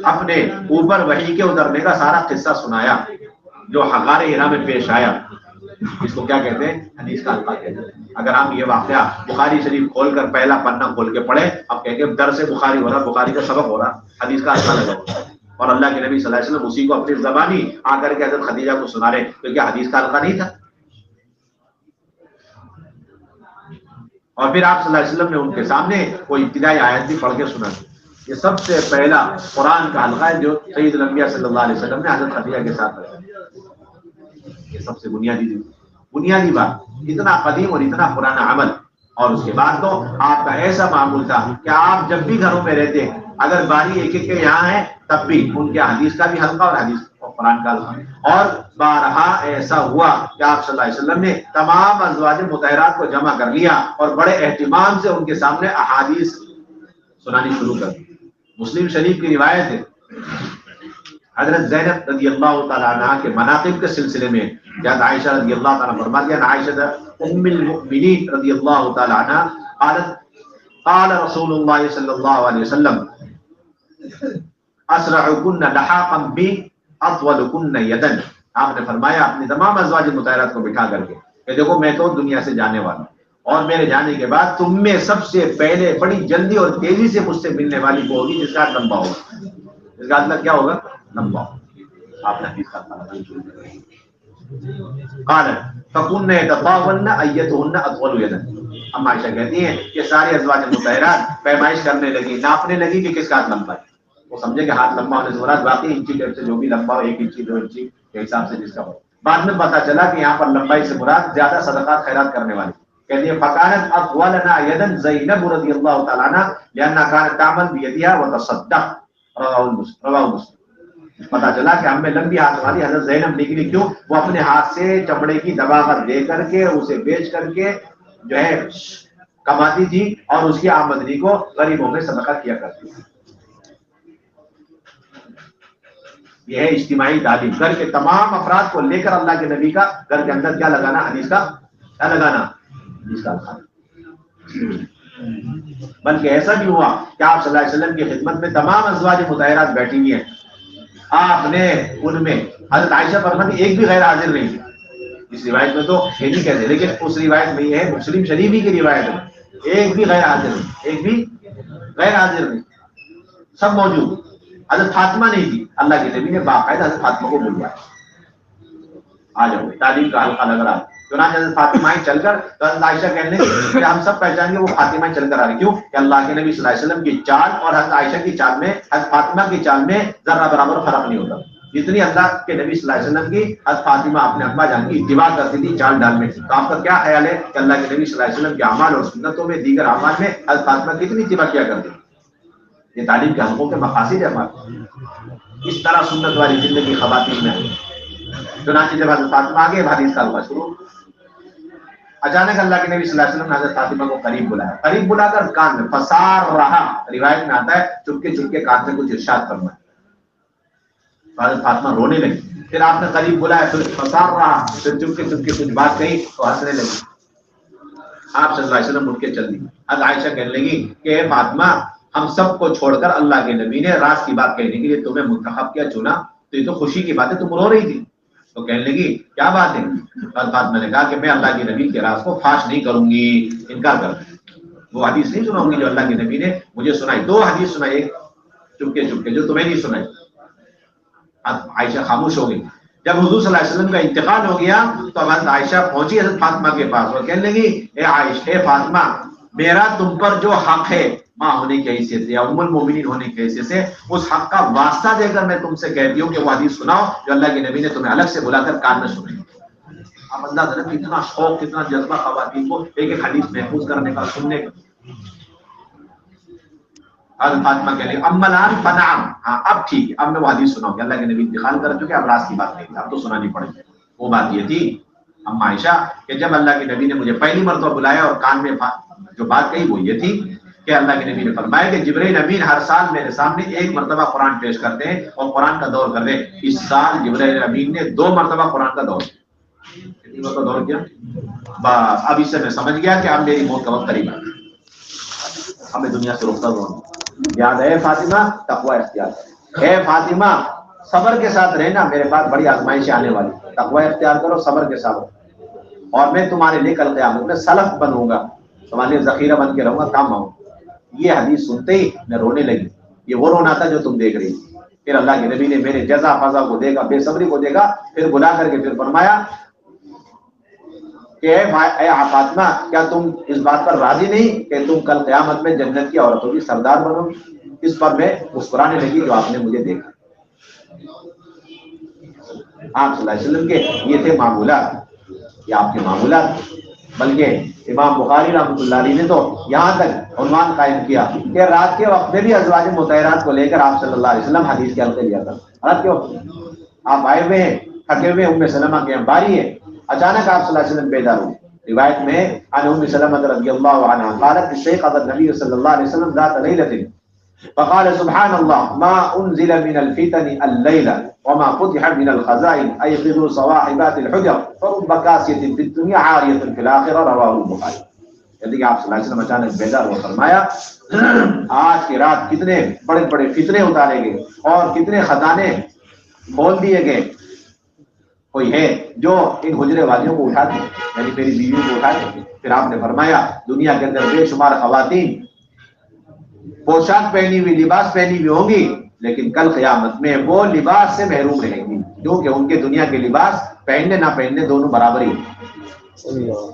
اپنے اوپر وحی کے اترنے کا سارا قصہ سنایا جو غار حرا میں پیش آیا. اس کو کیا کہتے ہیں؟ حدیث کا حلقہ کہتے ہیں. اگر ہم یہ واقعہ بخاری شریف کھول کر پہلا پنہ کھول کے پڑھیں، اب کہیں گے درس بخاری ہو رہا، بخاری کا سبق ہو رہا، حدیث کا حلقہ لگا ہوا. اور اللہ کے نبی صلی اللہ علیہ وسلم اسی کو اپنی زبانی آ کر کے حضرت خدیجہ کو سنا رہے، تو کیا حدیث کا حلقہ نہیں تھا؟ اور پھر آپ صلی اللہ علیہ وسلم نے ان کے سامنے وہ ابتدائی آیت بھی پڑھ کے سنا دی. یہ سب سے پہلا قرآن کا حلقہ ہے جو سید الانبیاء صلی اللہ علیہ وسلم نے حضرت خدیجہ کے ساتھ رکھا. یہ سب سے بنیادی بات، اتنا قدیم اور اتنا پرانا عمل. اور اس کے بعد تو آپ کا ایسا معمول تھا کہ آپ جب بھی گھروں میں رہتے، اگر باری ایک ایک کے یہاں ہے تب بھی ان کے حدیث کا بھی حلقہ اور حدیث اور قرآن کا حلقہ. اور بارہا ایسا ہوا کہ آپ صلی اللہ علیہ وسلم نے تمام ازواج مطہرات کو جمع کر لیا اور بڑے اہتمام سے ان کے سامنے احادیث سنانی شروع کر دی. مسلم شریف کی روایت ہے حضرت زینب رضی اللہ تعالیٰ عنہ کے مناقب کے سلسلے میں جب عائشہ رضی اللہ تعالیٰ فرماتی ہیں، عائشہ ام المؤمنین رضی اللہ تعالیٰ عنہ قالت قال رسول اللہ صلی اللہ علیہ وسلم اسرعکن لحاقا بی اطولکن یدن. آپ نے فرمایا اپنی تمام ازواج مطہرات کو بٹھا کر کے کہ دیکھو میں تو دنیا سے جانے والا ہوں، اور میرے جانے کے بعد تم میں سب سے پہلے بڑی جلدی اور تیزی سے مجھ سے ملنے والی وہ ہوگی جس کا لمبا ہوگا. اس کا مطلب کیا ہوگا؟ لمبا. آپ نے حدیث کا قال فكن يتطاولن ايتهن اطول يدا. ام عائشہ کہتی ہیں کہ ساری ازواج مطہرات پیمائش کرنے لگی، ناپنے لگی کہ کس کا ہاتھ لمبا ہے. وہ سمجھے کہ ہاتھ لمبا ہونے سے مراد واقعی انچی ٹیپ سے جو بھی لمبا ہو، 1 انچی 2 انچی کے حساب سے جس کا ہو. بعد میں پتا چلا کہ یہاں پر لمبائی سے مراد زیادہ صدقات خیرات کرنے والی. کہتی ہے فکانت اطولنا یدا زینب رضی اللہ تعالی عنہ لانها كانت تعمل بيدها وتصدق. رواه مسلم. پتا چلا کہ ہم میں لمبی ہاتھ والی حضرت زینب نکلی. کیوں؟ وہ اپنے ہاتھ سے چمڑے کی دبا کر دے کر کے اسے بیچ کر کے جو ہے کماتی تھی اور اس کی آمدنی کو غریبوں میں صدقہ کیا کرتی تھی. یہ ہے اجتماعی تعلیم. گھر کے تمام افراد کو لے کر اللہ کے نبی کا گھر کے اندر کیا لگانا؟ حدیث کا کیا لگانا؟ حدیث کا لگانا. بلکہ ایسا بھی ہوا کہ آپ صلی اللہ علیہ وسلم کی خدمت میں تمام ازواج مطہرات بیٹھی ہوئی ہیں. آپ نے ان میں حضرت عائشہ فرماتی ایک بھی غیر حاضر نہیں تھی. اس روایت میں تو یہ نہیں کہتے، لیکن اس روایت میں یہ ہے مسلم شریف ہی کی روایت ہے، ایک بھی غیر حاضر نہیں، ایک بھی غیر حاضر نہیں، سب موجود. حضرت فاطمہ نہیں تھی. اللہ کے نبی نے باقاعدہ حضرت فاطمہ کو بلوایا، آ جاؤ تعلیم کا حلقہ لگ رہا ہے. چنانچہ حضرت فاطمہ چل کر تو حضرت عائشہ کہنے لگی کہ ہم سب پہچان گے وہ فاطمہ چل کر آ رہی. کیوں کہ اللہ کے نبی صلی اللہ علیہ وسلم کی چال اور حضرت عائشہ کی چال میں، حضرت فاطمہ کی چال میں ذرہ برابر فرق نہیں ہوتا. جتنی اللہ کے نبی صلی اللہ علیہ وسلم کی حضرت فاطمہ اپنے ابا جان کی اتباع کرتی تھی چال ڈال میں. تو آپ کا کیا خیال ہے کہ اللہ کے نبی صلی اللہ علیہ وسلم کے اعمال اور سنتوں میں، دیگر اعمال میں حضرت فاطمہ کتنی اتباع کیا کرتی؟ یہ تعلیم کے حلقوں کے مقاصد ہے ہمارے. اس طرح سنت والی زندگی خواتین میں. چنانچہ جب حضرت فاطمہ آگے حدیث کا حلقہ شروع. اچانک اللہ کے نبی صلی اللہ علیہ وسلم نے حضرت فاطمہ کو قریب بلایا. قریب بلا کر کان میں فسار رہا. روایت میں آتا ہے چپکے چپکے کان سے کچھ ارشاد فرمایا. حضرت فاطمہ رونے لگی. پھر آپ نے قریب بلایا, پھر فسار رہا, پھر چپکے چپکے کچھ بات کہی تو ہنسنے لگی. آپ صلی اللہ علیہ وسلم اٹھ کے چل دی. حضرت عائشہ کہنے لگی کہ اے فاطمہ, ہم سب کو چھوڑ کر اللہ کے نبی نے راز کی بات کہنے کے لیے تمہیں منتخب کیا, چنا, تو یہ تو خوشی کی بات ہے, تم رو رہی تھی. تو کہنے لگی کیا بات ہے؟ حضرت فاطمہ نے کہا کہ میں اللہ کے نبی کے راز کو فاش نہیں کروں گی, انکار کر دوں. وہ حدیث نہیں سناؤں گی جو اللہ کے نبی نے مجھے سنائی. 2 حدیث سنائی, ایک چپکے چپکے جو تمہیں نہیں سنائی. عائشہ خاموش ہو گئی. جب حضور صلی اللہ علیہ وسلم کا انتقال ہو گیا تو حضرت عائشہ پہنچی حضرت فاطمہ کے پاس اور کہنے لگی اے عائشہ, اے فاطمہ, میرا تم پر جو حق ہے ماں ہونے کی حیثیت سے یا ام المومنین ہونے کی حیثیت سے, اس حق کا واسطہ دے کر میں تم سے کہتی ہوں کہ وہ حدیث سناؤ جو اللہ کے نبی نے تمہیں الگ سے بلا کر کان میں سنائی. اب اللہ تعالیٰ کتنا شوق, کتنا جذبہ خواتین کو ایک ایک حدیث محفوظ کرنے کا, سننے کا. حضرت فاطمہ کہہ لیں اما الان فنعم, ہاں اب ٹھیک ہے, اب میں وہ حدیث سناؤں کہ اللہ کے نبی انتقال کر چکے, اب راز کی بات نہیں تھی, اب تو سنانی پڑے گی. وہ بات یہ تھی اما عائشہ کہ جب اللہ کے نبی نے مجھے پہلی مرتبہ بلایا اور کان میں جو بات کہی وہ یہ تھی کہ اللہ کے نبی نے فرمایا کہ جبرائیل امین ہر سال میرے سامنے 1 مرتبہ قرآن پیش کرتے ہیں اور قرآن کا دور کرتے ہیں. اس سال جبرائیل امین نے 2 مرتبہ قرآن کا دور کیا. کتنی مرتبہ دور کیا؟ بس اب اس سے میں سمجھ گیا کہ اب میری موت کا وقت قریب ہے, ہمیں دنیا سے رخصت ہونا. یاد ہے فاطمہ, تقوی اختیار کرو. اے فاطمہ, صبر کے ساتھ رہنا, میرے پاس بڑی آزمائشیں آنے والی. تقوی اختیار کرو, صبر کے ساتھ, اور میں تمہارے لیے کل قیامت میں سلف بنوں گا, تمہارے لیے ذخیرہ بن کے رہوں گا, کام آؤں. یہ حدیث سنتے ہی میں رونے لگی. یہ وہ رونا تھا جو تم دیکھ رہی تھی. پھر اللہ کے نبی نے میرے جزا فضا کو دیکھا, بے صبری کو دیکھا, پھر بلا کر کے پھر فرمایا کہ اے فاطمہ, کیا تم اس بات پر راضی نہیں کہ تم کل قیامت میں جنت کی عورتوں کی سردار بنو گی؟ اس پر میں مسکرانے لگی جو آپ نے مجھے دیکھا. آپ صلی اللہ علیہ وسلم کے یہ تھے معمولات, یہ آپ کے معمولات. بلکہ امام بخاری رحمۃ اللہ علیہ نے تو یہاں تک عنوان قائم کیا کہ رات کے وقت میں بھی ازواج مطہرات کو لے کر آپ صلی اللہ علیہ وسلم حدیث کے حلقے لیا کرتے. رات کے وقت آپ آئے ہوئے ہیں, تھکے ہوئے, ام سلمہ کے باری ہے, اچانک آپ صلی اللہ علیہ وسلم بیدار ہوئے. روایت میں عن ام سلمہ رضی اللہ عنہا قالت استيقظ النبي صلی اللہ علیہ وسلم ذات لیلۃ فقال سبحان الله ما انزل من الفتن الليلة وما فتح من الخزائن ايقظوا صواحبات الحجر فرب كاسية في الدنيا عارية في الآخرة رواه البخاری. یعنی کہ آپ صلی اللہ علیہ وسلم اچانک بیدار ہو فرمایا آج کی رات کتنے بڑے بڑے فتنے اتارے گئے اور کتنے خزانے کھول دیے گئے. کوئی ہے جو ان حجرے والیوں کو اٹھا دے, یعنی میری بیویوں کو اٹھا دے. پھر آپ نے فرمایا دنیا کے اندر بے شمار خواتین پوشاک پہنی ہوئی, لباس پہنی ہوئی ہوں گی, لیکن کل قیامت میں وہ لباس سے محروم رہیں گی, کیونکہ ان کے دنیا کے لباس پہننے نہ پہننے دونوں برابر ہی,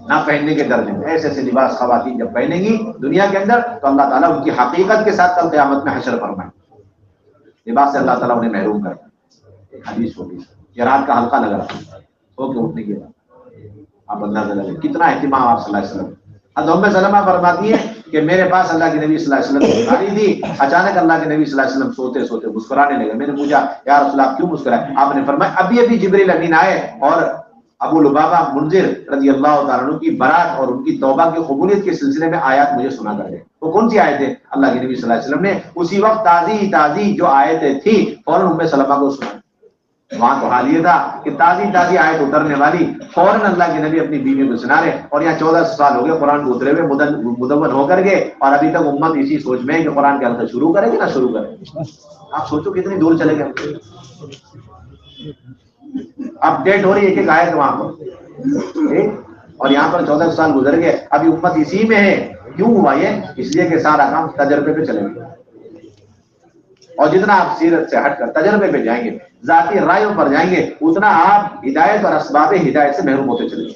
نہ پہننے کے درجے میں. ایسے ایسے لباس خواتین جب پہنیں گی دنیا کے اندر تو اللہ تعالیٰ ان کی حقیقت کے ساتھ کل قیامت میں حشر فرمائے. لباس سے اللہ تعالیٰ انہیں محروم کر. ایک حدیث ہوگی, یہ رات کا حلقہ لگ رہا ہو کے اٹھنے کے بعد آپ اندازہ لگے کتنا اہتمام آپ صلی اللہ علیہ وسلم. ام سلمہ فرماتی ہے کہ میرے پاس اللہ کے نبی صلی اللہ علیہ وسلم بیماری تھی, اچانک اللہ کے نبی صلی اللہ علیہ وسلم سوتے سوتے مسکرانے لگے. میں نے پوچھا یا رسول اللہ کیوں مسکرائے؟ آپ نے فرمایا ابھی جبریل امین آئے اور ابو لبابہ منذر رضی اللہ تعالیٰ عنہ کی برات اور ان کی توبہ کی قبولیت کے سلسلے میں آیات مجھے سنا کر گئے. وہ کون سی آیتیں؟ اللہ کے نبی صلی اللہ علیہ وسلم نے اسی وقت تازی جو آیتیں تھی فوراً ام سلمہ کو سنا. وہاں تو حال یہ تھا کہ تازی آیت اترنے والی فوراً اللہ کے نبی اپنی بیوی کو سنا رہے, اور یہاں 14 سال ہو گئے قرآن کو اترے ہوئے, مدون ہو کر گئے, اور ابھی تک امت اسی سوچ میں ہے کہ قرآن کے حلقے شروع کرے گی نہ شروع کرے. آپ سوچو کتنی دور چلے گئے. اپ ڈیٹ ہو رہی ہے ایک آیت وہاں پر, اور یہاں پر 14 سال گزر گئے, ابھی امت اسی میں ہے. کیوں ہوا یہ؟ اس لیے کہ سارا کام تجربے پہ چلے گا, اور جتنا آپ سیرت سے ہٹ کر تجربے پہ جائیں گے, ذاتی رائیوں پر جائیں گے, اتنا آپ ہدایت اور اسباب ہدایت سے محروم ہوتے چلیں گے,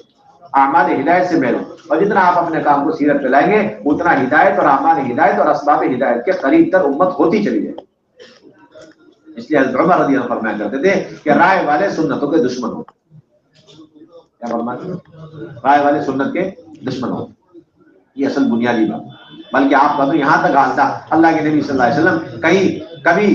اعمال ہدایت سے محروم. اور جتنا آپ اپنے کام کو سیرت پہ لائیں گے اتنا ہدایت اور اعمال ہدایت اور اسباب ہدایت کے قریب تر امت ہوتی چلی جائے. اس لیے حضرت عمر رضی اللہ عنہ فرمایا کرتے تھے کہ رائے والے سنتوں کے دشمن ہو. کیا فرماتے ہیں؟ رائے والے سنت کے دشمن ہو. یہ اصل بنیادی بات. بلکہ آپ کا تو یہاں تک حال تھا اللہ کے نبی صلی اللہ علیہ وسلم کہیں کبھی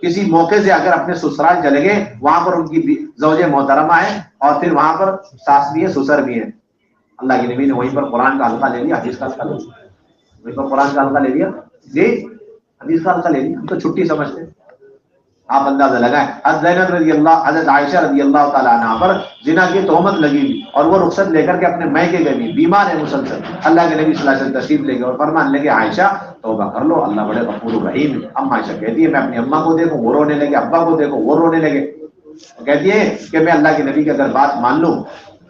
کسی موقع سے اگر اپنے سسرال چلے گئے, وہاں پر ان کی زوجہ محترمہ ہے اور پھر وہاں پر ساس بھی ہے سسر بھی ہے, اللہ کے نبی نے وہیں پر قرآن کا حلقہ لے لیا, حدیث کا حلقہ لے لیا, وہیں پر قرآن کا حلقہ لے لیا, جی حدیث کا حلقہ لے لیا. ہم تو چھٹی سمجھتے ہیں. آپ اندازہ لگائیں, حضرت عائشہ رضی اللہ تعالیٰ عنہ پر زنا کی تہمت لگی ہوئی اور وہ رخصت لے کر کے اپنے میکے گئی, بیمار ہے مسلسل. اللہ کے نبی صلی اللہ علیہ وسلم تشریف لے گئے اور فرمان لگے عائشہ توبہ کر لو, اللہ بڑے غفور رحیم. ام عائشہ کہتی ہے میں اپنی اماں کو دیکھوں وہ رونے لگے, ابا کو دیکھو وہ رونے لگے. کہتی ہے کہ میں اللہ کے نبی کی اگر بات مان لوں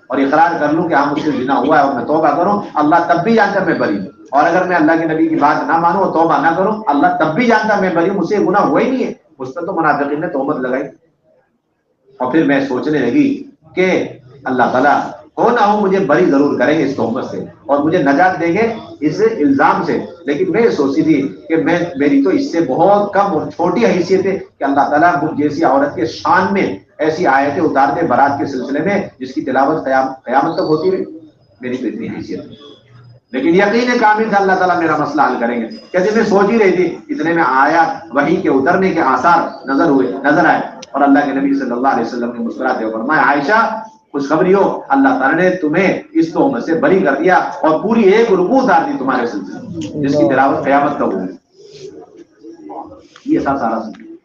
اور اقرار کر لوں کہ ہاں مجھ سے زنا ہوا ہے اور میں توبہ کروں, اللہ تب بھی جانتا میں بری ہوں. اور اگر میں اللہ کے نبی کی بات نہ مانوں اور توبہ نہ کروں, اللہ تب بھی جانتا میں بری ہوں, مجھ سے گناہ ہوا ہی نہیں ہے. اس پر تو منافقین نے تہمت لگائی. اور پھر میں سوچنے لگی کہ اللہ تعالیٰ ہو نہ ہو مجھے بری ضرور کریں گے اس تہمت سے اور مجھے نجات دیں گے اس الزام سے. لیکن میں یہ سوچی تھی کہ میری تو اس سے بہت کم اور چھوٹی حیثیت ہے کہ اللہ تعالیٰ مجھ جیسی عورت کے شان میں ایسی آیتیں اتار دے برات کے سلسلے میں جس کی تلاوت قیامت تک ہوتی رہے. میری تو اتنی حیثیت ہے. لیکن یقین کامل تھا اللہ تعالیٰ میرا مسئلہ حل کریں گے. کہتے میں سوچ ہی رہی تھی, اتنے میں آیات وحی کے اترنے کے آثار نظر آئے اور اللہ کے نبی صلی اللہ علیہ وسلم نے مسکراتے ہوئے فرمایا عائشہ خوشخبری ہو, اللہ تعالیٰ نے تمہیں اس تہمت سے بری کر دیا اور پوری ایک رکوع اتار دی تمہارے سلسلے جس کی تلاوت قیامت تک ہوگی. یہ سارا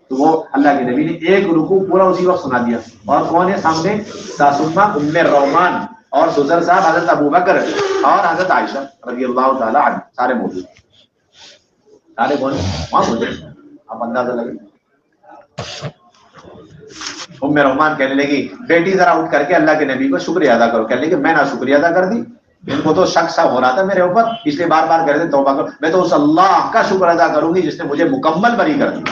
تو وہ اللہ کے نبی نے ایک رکوع پورا اسی وقت سنا دیا. اور کون ہے سامنے؟ ساسمہ ام رومان اور سسر صاحب حضرت ابو بکر اور حضرت عائشہ رضی اللہ تعالیٰ عنہ, سارے موجود, سارے کون وہاں موجود. آپ اندازہ لگے. ام رومان کہنے لگی بیٹی ذرا اٹھ کر کے اللہ کے نبی کو شکریہ ادا کرو. کہنے لگی میں نہ شکریہ ادا کر دی, ان کو تو شک سا ہو رہا تھا میرے اوپر, اس لیے بار بار کہہ رہے تھے توبہ کرو. میں تو اس اللہ کا شکر ادا کروں گی جس نے مجھے مکمل بری کر دی.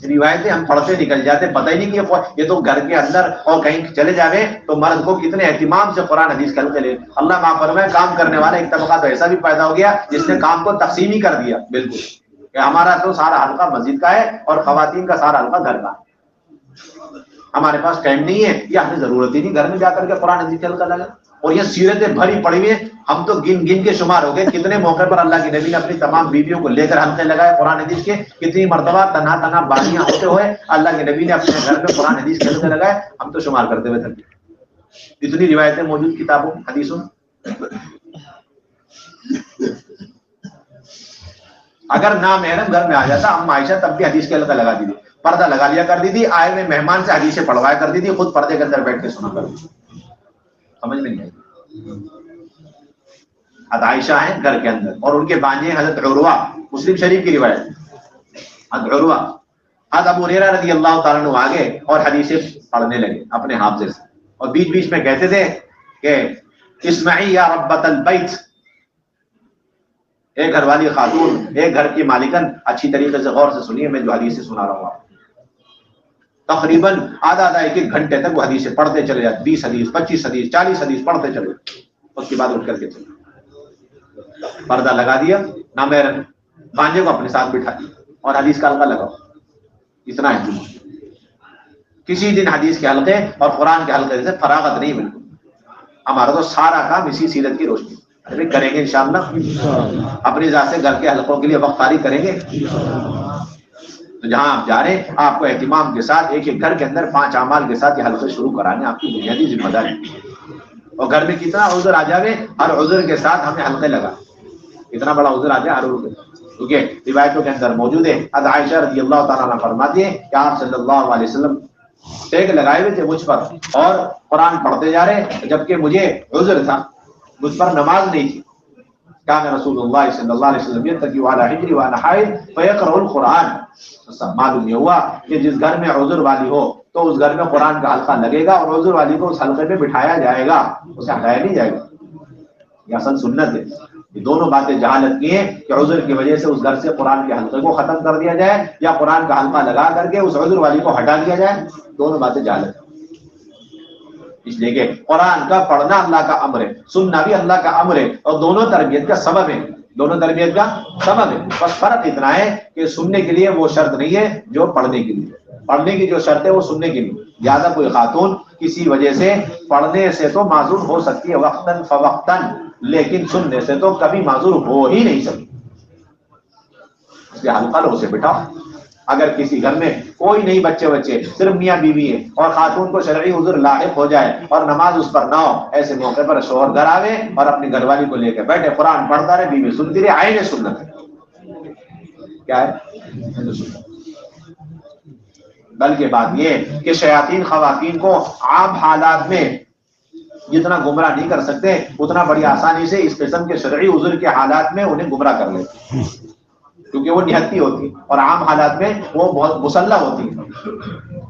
روایتیں ہم پڑھتے نکل جاتے, پتہ ہی نہیں کہ یہ تو گھر کے اندر اور کہیں چلے جاوے تو مرد کو کتنے اہتمام سے قرآن حدیث کے حلقے لے. اللہ معاف فرمائے, کام کرنے والا ایک طبقہ تو ایسا بھی پیدا ہو گیا جس نے کام کو تقسیم ہی کر دیا بالکل, کہ ہمارا تو سارا حلقہ مسجد کا ہے اور خواتین کا سارا حلقہ گھر کا. ہمارے پاس ٹائم نہیں ہے یا ہمیں ضرورت ہی نہیں گھر میں جا کر کے قرآن حدیث کے حلقہ لگا. اور یہ سیرتیں بھری پڑی ہوئی ہیں, ہم تو گن گن کے شمار ہو گئے کتنے موقع پر اللہ کے نبی نے اپنی تمام بیویوں کو لے کر حلقے لگائے قرآن حدیث کے. کتنی مرتبہ تنہا باریاں ہوتے ہوئے اللہ کے نبی نے اپنے گھر میں قرآن حدیث کے حلقے لگائے, ہم تو شمار کرتے ہوئے تھے. اتنی روایتیں موجود کتابوں حدیثوں. اگر نامحرم گھر میں آ جاتا ام عائشہ تب بھی حدیث کے حلقہ لگا دی تھی, پردہ لگا لیا کرتی تھی, آئے ہوئے مہمان سے حدیثیں پڑھوایا کرتی تھی, خود پردے کے اندر بیٹھ کے سنا کرتی تھی. سمجھ میں نہیں آئی. حضرت عائشہ ہیں گھر کے اندر اور ان کے بانجے حضرت عروہ, مسلم شریف کی روایت. حضرت عروہ حضرت ابو ہریرہ رضی اللہ تعالیٰ عنہ آگے اور حدیثیں پڑھنے لگے اپنے حافظے سے, اور بیچ بیچ میں کہتے تھے کہ اسمعی یا ربۃ البیت, ایک گھر والی خاتون, ایک گھر کی مالکن, اچھی طریقے سے غور سے سنیے میں جو حدیثیں سنا رہا ہوں. تقریباً آدھا ایک ایک گھنٹے تک وہ حدیثیں پڑھتے چلے جاتے, 20 حدیث 25 حدیث 40 حدیث پڑھتے چلے. اس کے بعد اٹھ کر کے چلے, پردہ لگا دیا, نامحرم بانجے کو اپنے ساتھ بٹھا دیا اور حدیث کا حلقہ لگاؤ. اتنا ہے. کسی دن حدیث کے حلقے اور قرآن کے حلقے سے فراغت نہیں بالکل. ہمارا تو سارا کام اسی سیرت کی روشنی کریں گے انشاءاللہ. اپنی ذات سے گھر کے حلقوں کے لیے وقت فارغ کریں گے. تو جہاں آپ جا رہے ہیں آپ کو اہتمام کے ساتھ ایک ایک گھر کے اندر 5 اعمال کے ساتھ یہ حلقے شروع کرانے آپ کی بنیادی ذمہ داری. اور گھر میں کتنا عذر آ جاوے, ہر عذر کے ساتھ ہمیں حلقے لگا. اتنا بڑا عذر آ جائے ہر عذر, کیونکہ روایتوں کے اندر موجود ہے. حضرت عائشہ رضی اللہ تعالیٰ عنہ فرماتی ہے کہ آپ صلی اللہ علیہ وسلم ٹیک لگائے ہوئے تھے مجھ پر اور قرآن پڑھتے جا رہے, جبکہ مجھے عذر تھا, مجھ پر نماز نہیں تھی. کان رسول اللہ صلی اللہ علیہ وسلم یتقی علی حجری وانا حائض فیقرأ القرآن. معلوم یہ ہوا کہ جس گھر میں عذر والی ہو تو اس گھر میں قرآن کا حلقہ لگے گا اور عذر والی کو اس حلقے میں بٹھایا جائے گا, اسے ہٹایا نہیں جائے گا. یہ اصل سنت ہے. یہ دونوں باتیں جہالت کی ہیں کہ عذر کی وجہ سے اس گھر سے قرآن کے حلقے کو ختم کر دیا جائے یا قرآن کا حلقہ لگا کر کے اس عذر والی کو ہٹا دیا جائے. دونوں باتیں جہالت ہیں. اس لیے کہ قرآن کا پڑھنا اللہ کا امر ہے, سننا بھی اللہ کا امر ہے, اور دونوں تربیت کا سبب ہے. دونوں تربیت کا سبب ہے. بس فرق اتنا ہے کہ سننے کے لیے وہ شرط نہیں ہے جو پڑھنے کے لیے. پڑھنے کی جو شرط ہے وہ سننے کی نہیں. لہٰذا کوئی خاتون کسی وجہ سے پڑھنے سے تو معذور ہو سکتی ہے وقتاً فوقتاً، لیکن سننے سے تو کبھی معذور ہو ہی نہیں سکتی. اس لیے حلقہ لو، اسے بٹھاؤ. اگر کسی گھر میں کوئی نہیں بچے صرف میاں بیوی ہے اور خاتون کو شرعی عذر لاحق ہو جائے اور نماز اس پر نہ ہو، ایسے موقع پر شوہر گھر آوے اور اپنی گھر والی کو لے کے بیٹھے، قرآن پڑھتا رہے، بیوی سنتی رہے، عین سنت ہے. کیا ہے؟ بلکہ بات یہ ہے کہ شیاطین خواتین کو عام حالات میں جتنا گمراہ نہیں کر سکتے اتنا بڑی آسانی سے اس قسم کے شرعی عذر کے حالات میں انہیں گمراہ کر لیتے، کیونکہ وہ نہتی ہوتی اور عام حالات میں وہ بہت مسلح ہوتی ہیں،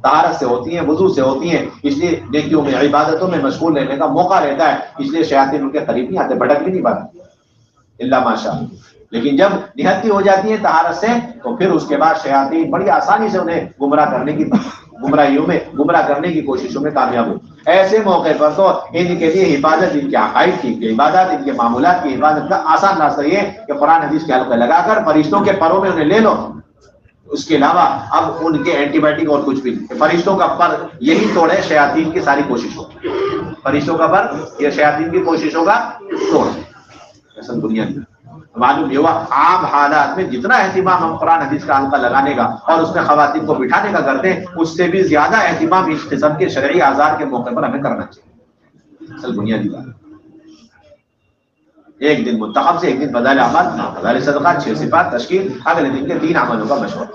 طہارت سے ہوتی ہیں، وضو سے ہوتی ہیں، اس لیے نیکیوں میں عبادتوں میں مشغول رہنے کا موقع رہتا ہے. اس لیے شیاطین ان کے قریب نہیں آتے، بھٹک بھی نہیں پاتے الا ماشاء اللہ. لیکن جب نہتی ہو جاتی ہیں طہارت سے تو پھر اس کے بعد شیاطین بڑی آسانی سے انہیں گمراہ کرنے کی کوششوں میں کامیاب ہو. ایسے موقع پر تو ان کے لیے حفاظت، ان کے عقائد کی، ان کے عبادات، ان کے معمولات کی حفاظت کا آسان راستہ یہ ہے کہ قرآن حدیث کے حلقے لگا کر فرشتوں کے پروں میں انہیں لے لو. اس کے علاوہ اب ان کے اینٹی بایوٹک اور کچھ بھی نہیں. فرشتوں کا پر یہی توڑے شیاطین کی ساری کوششوں، فرشتوں کا پر یہ شیاطین کی کوششوں کا توڑ. اصل دنیا کی معلوم یہ ہوا عام حالات میں جتنا اہتمام ہم قرآن حدیث کا حلقہ لگانے کا اور اس میں خواتین کو بٹھانے کا کرتے ہیں، اس سے بھی زیادہ اہتمام اس قسم کے شرعی آزار کے موقع پر ہمیں کرنا چاہیے. اصل بنیادی بات ایک دن منتخب سے، ایک دن فضائل اعمال، فضائل صدقات، 6 صفات، تشکیل، اگلے دن کے 3 عملوں کا مشورہ.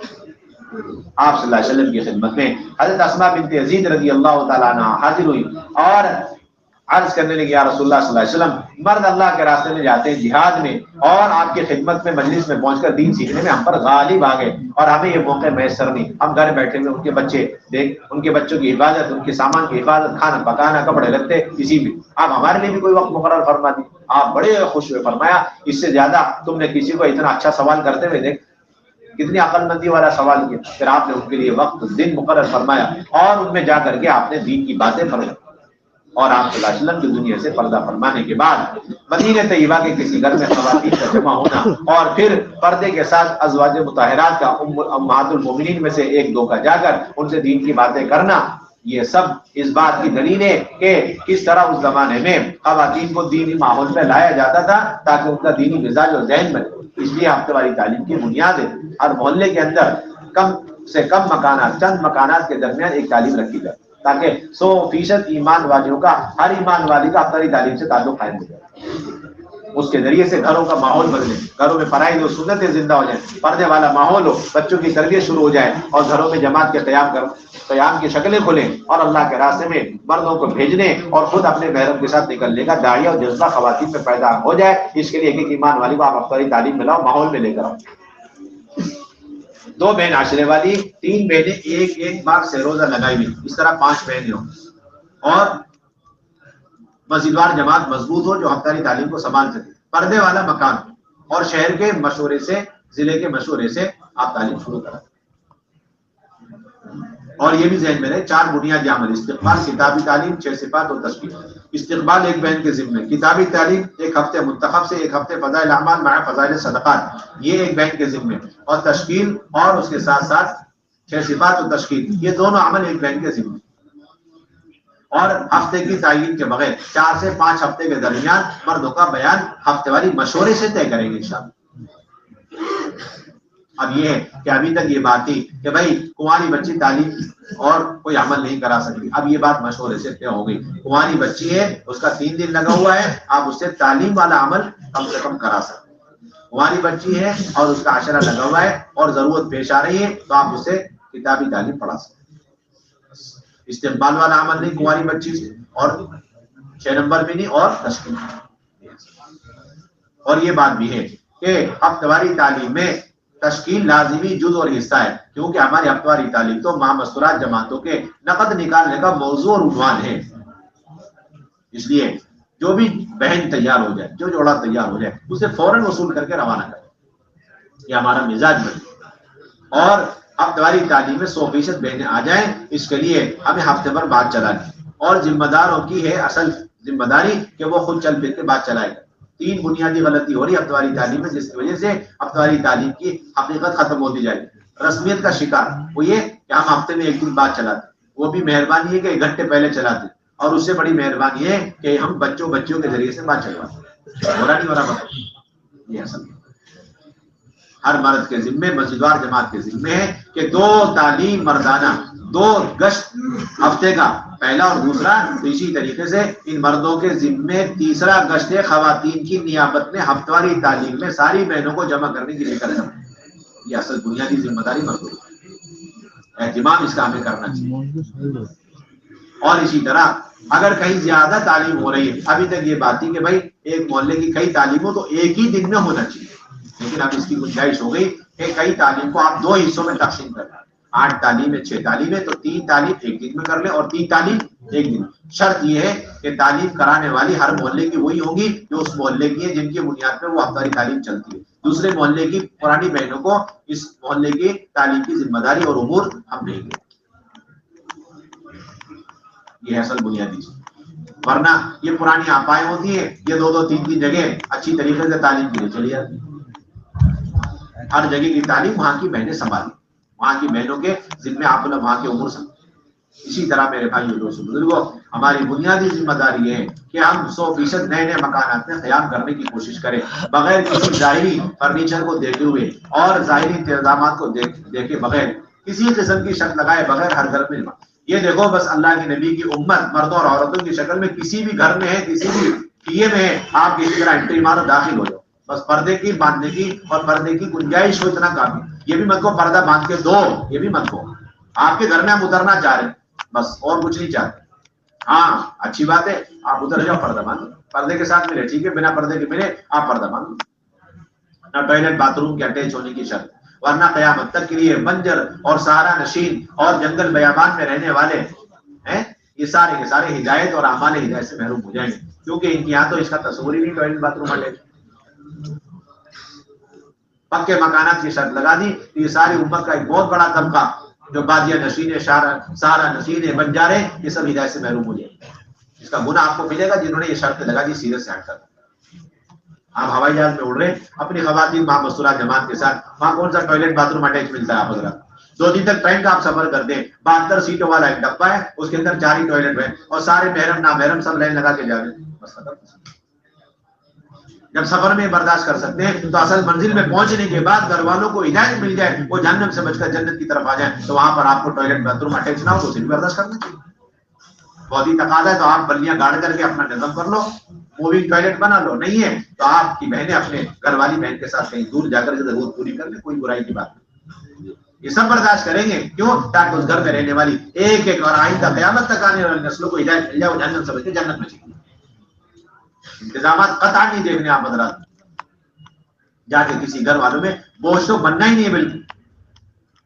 آپ صلی اللہ علیہ وسلم کی خدمت میں حضرت اسماء بنت یزید رضی اللہ تعالیٰ عنہ حاضر ہوئی اور عرض کرنے لگی، یا رسول اللہ صلی اللہ علیہ وسلم، مرد اللہ کے راستے میں جاتے ہیں جہاد میں اور آپ کی خدمت میں مجلس میں پہنچ کر دین سیکھنے میں ہم پر غالب آ گئے اور ہمیں یہ موقع میسر نہیں. ہم گھر بیٹھے ہوئے ان کے بچے دیکھ، ان کے بچوں کی حفاظت، ان کے سامان کی حفاظت، کھانا پکانا، کپڑے لتے، کسی بھی آپ ہمارے لیے بھی کوئی وقت مقرر فرما دی. آپ بڑے خوش ہوئے، فرمایا اس سے زیادہ تم نے کسی کو اتنا اچھا سوال کرتے ہوئے دیکھ، کتنی عقل مندی والا سوال کیا. پھر آپ نے ان کے لیے وقت دن مقرر فرمایا اور ان میں جا کر کے آپ نے دین کی باتیں فرمائی. اور آپ صلی اللہ علیہ وسلم کی دنیا سے پردہ فرمانے کے بعد مدینہ طیبہ کے کسی گھر میں خواتین کا جمع ہونا اور پھر پردے کے ساتھ ازواج مطہرات کا، امہات المومنین میں سے 1-2 کا جا کر ان سے دین کی باتیں کرنا، یہ سب اس بات کی دلیل ہے کہ کس طرح اس زمانے میں خواتین کو دینی ماحول میں لایا جاتا تھا تاکہ ان کا دینی مزاج اور ذہن بنے. اس لیے ہفتے والی تعلیم کی بنیاد ہے ہر محلے کے اندر کم سے کم مکانات، چند مکانات کے درمیان ایک تعلیم رکھی جائے تاکہ 100% ایمان والیوں کا، ہر ایمان والی کا ہفتہ والی تعلیم سے تعلق قائم ہو جائے. اس کے ذریعے سے گھروں کا ماحول بدلے، گھروں میں فرائض و سنتیں زندہ ہو جائیں، پردے والا ماحول ہو، بچوں کی تربیت شروع ہو جائے اور گھروں میں جماعت کے قیام کی شکلیں کھلیں اور اللہ کے راستے میں مردوں کو بھیجنے اور خود اپنے محرم کے ساتھ نکلنے کا داعیہ اور جذبہ خواتین میں پیدا ہو جائے. اس کے لیے ایک ایمان والی کو آپ افطاری تعلیم میں لاؤ، ماحول میں لے کر آؤ. 2 بہن عاشرے والی، 3 بہنیں ایک بار سے روزہ لگائی ہوئی، اس طرح 5 بہنیں ہوں اور مسجدوار جماعت مضبوط ہو جو ہفتاری تعلیم کو سنبھال سکے، پردے والا مکان اور شہر کے مشورے سے، ضلع کے مشورے سے آپ تعلیم شروع کریں. اور یہ بھی ذہن میں رہے 4 بنیادی عمل: استقبال، کتابی تعلیم، 6 صفات اور تشکیل. استقبال ایک بہن کے ذمہ، کتابی تعلیم 1 ہفتے منتخب سے، 1 ہفتے فضائل اعمال مع فضائل صدقات، یہ ایک بہن کے ذمہ، اور تشکیل اور اس کے ساتھ ساتھ 6 صفات اور تشکیل، یہ دونوں عمل ایک بہن کے ذمہ. اور ہفتے کی تعین کے بغیر 4 سے 5 ہفتے کے درمیان مردوں کا بیان ہفتے والی مشورے سے طے کریں گے انشاءاللہ. اب یہ ہے کہ ابھی تک یہ بات تھی کہ بھائی کنواری بچی تعلیم اور کوئی عمل نہیں کرا سکتی، اب یہ بات مشورے سے طے ہو گئی. کنواری بچی ہے، اس کا 3 دن لگا ہوا ہے، آپ اس سے تعلیم والا عمل کم سے کم کرا سکتے. کنواری بچی ہے اور اس کا عشرہ لگا ہوا ہے اور ضرورت پیش آ رہی ہے تو آپ اس سے کتابی تعلیم پڑھا سکتے. استقبال والا عمل نہیں کنواری بچی سے، اور 6 نمبر بھی نہیں، اور تشکیل. اور یہ بات بھی ہے کہ ہفتواری تعلیم میں تشکیل لازمی جز اور حصہ ہے، کیونکہ ہماری ہفتواری تعلیم تو مامستورات جماعتوں کے نقد نکالنے کا موضوع اور عنوان ہے. اس لیے جو بھی بہن تیار ہو جائے، جو جوڑا تیار ہو جائے، اسے فوراً وصول کر کے روانہ کریں، یہ ہمارا مزاج بنے. اور ہفتواری تعلیم میں 100% بہنیں آ جائیں، اس کے لیے ہمیں ہفتے بھر بات چلانی، اور ذمہ داروں کی ہے اصل ذمہ داری کہ وہ خود چل پھر کے بات چلائے. 3 بنیادی غلطی ہو رہی ہے ہفتواری تعلیم میں، جس کی وجہ سے ہفتواری تعلیم کی حقیقت ختم ہوتی جائے گی. رسمیت کا شکار وہ یہ کہ کہ ہم ہفتے میں ایک دن بعد چلاتے، وہ بھی مہربانی ہے کہ 1 گھنٹے پہلے چلاتے، اور اس سے بڑی مہربانی ہے کہ ہم بچوں کے ذریعے سے بات چلواتے. ہو رہا نہیں ہو رہا بات؟ یہ اصل ہر مرد کے ذمے، مسجدوار جماعت کے ذمے ہے کہ 2 تعلیم مردانہ، 2 گشت ہفتے کا، پہلا اور دوسرا. تو اسی طریقے سے ان مردوں کے ذمے تیسرا گشت خواتین کی نیابت میں ہفتواری تعلیم میں ساری بہنوں کو جمع کرنے کی لے کر جانا. یہ اصل بنیادی ذمہ داری مردوں کی، اہتمام اس کا ہمیں کرنا چاہیے. اور اسی طرح اگر کہیں زیادہ تعلیم ہو رہی ہے، ابھی تک یہ بات تھی کہ بھائی ایک محلے کی کئی تعلیم ہو تو ایک ہی دن میں ہونا چاہیے، لیکن اب اس کی گنجائش ہو گئی کہ کئی تعلیم کو آپ 2 حصوں میں تقسیم کر لیں. 8 تعلیم ہے، 6 تعلیم ہے، تو 3 تعلیم ایک دن میں کر لیں اور 3 تعلیم ایک دن. شرط یہ ہے کہ تعلیم کرانے والی ہر محلے کی وہی ہوگی جو اس محلے کی ہے، جن کی بنیاد پر وہ ہفتاری تعلیم چلتی ہے. دوسرے محلے کی پرانی بہنوں کو اس محلے کی تعلیم کی ذمہ داری اور امور ہم دیں گے. یہ اصل بنیادی چیز. ورنہ یہ پرانی آپائیں ہوتی ہیں، یہ 2 3 جگہ اچھی طریقے سے تعلیم کے لیے چلی جاتی. ہر جگہ کی تعلیم وہاں کی بہنیں سنبھالی، وہاں کی بہنوں کے ذمہ آپ لوگ وہاں کے امور سنبھالیں. اسی طرح میرے بھائیوں دوستوں بزرگوں، ہماری بنیادی ذمہ داری یہ ہے کہ ہم 100% نئے مکانات میں قیام کرنے کی کوشش کریں، بغیر کسی ظاہری فرنیچر کو دیکھے ہوئے اور ظاہری انتظامات کو دیکھے بغیر، کسی قسم کی شک لگائے بغیر ہر گھر میں. یہ دیکھو بس اللہ کے نبی کی امت مردوں اور عورتوں کی شکل میں کسی بھی گھر میں ہے، کسی بھی پیے میں ہے، آپ کسی طرح انٹری مارو، داخل ہو جاؤ. بس پردے کی باندھنے کی اور پردے کی گنجائش ہو اتنا کافی. یہ بھی مت کو پردہ باندھ کے دو، یہ بھی مت کو. آپ کے گھر میں ہم اترنا چاہ رہے ہیں بس، اور کچھ نہیں چاہتے. ہاں اچھی بات ہے، آپ ادھر جاؤ، پردہ باندھو، پردے کے ساتھ ملے ٹھیک ہے، بنا پردے کے ملے آپ پردہ باندھو. نہ ٹوائلٹ باتھ روم کے اٹیچ ہونے کی شرط، ورنہ قیامت تک کے لیے بنجر اور سہارا نشین اور جنگل بیابان میں رہنے والے ہیں، یہ سارے کے سارے ہدایت اور اعمال ہدایت سے محروم ہو جائیں گے، کیونکہ ان کے یہاں تو اس کا تصور ہی نہیں ٹوائلٹ باتھ روم اٹیچ. پکے مکانات کی شرط لگا دی. یہ ساری امت کا ایک بہت بڑا طبقہ جو بادیہ نشین، سہارا نشین، بنجارے، یہ سب ہدایت سے محروم ہو جائیں گے. اس کا گناہ آپ کو ملے گا جنہوں نے یہ شرط لگا دی سیرت سے ہٹ کر. آپ ہوائی جہاز میں اڑ رہے ہیں اپنی خواتین وہاں مستورات جماعت کے ساتھ، وہاں کون سا ٹوائلٹ باتھ روم اٹیچ ملتا ہے؟ آپ حضرات 2 دن تک ٹرین کا آپ سفر کرتے ہیں، 72 سیٹوں والا ایک ڈبہ ہے، اس کے اندر 4 ہی ٹوائلٹ ہے اور سارے محرم نامحرم سب لائن لگا کے جا رہے ہیں. بس ختم. جب سفر میں برداشت کر سکتے ہیں تو اصل منزل میں پہنچنے کے بعد گھر والوں کو ہدایت مل جائے، وہ جہنم سے بچ کر جنت کی طرف آ جائیں، تو وہاں پر آپ کو ٹوائلٹ باتھ روم اٹیچ نہ ہو تو اسے بھی برداشت کرنا چاہیے. بہت ہی تقاضا ہے تو آپ بلیاں گاڑ کر کے اپنا نظم کر لو، موونگ ٹوائلٹ بنا لو. نہیں ہے تو آپ کی بہنیں اپنے گھر والی بہن کے ساتھ کہیں دور جا کر کے ضرورت پوری کر لیں، کوئی برائی کی بات نہیں. یہ سب برداشت کریں گے، کیوں؟ تاکہ اس گھر میں رہنے والی ایک ایک اور آئندہ قیامت تک آنے والی نسلوں کو ہدایت مل جائے، وہ جنت سے بچے جنت میں چلے. انتظامات قطعا نہیں دیکھنے آپ حضرات جا کے کسی گھر والوں میں بوجھ تو بننا ہی نہیں ہے. بالکل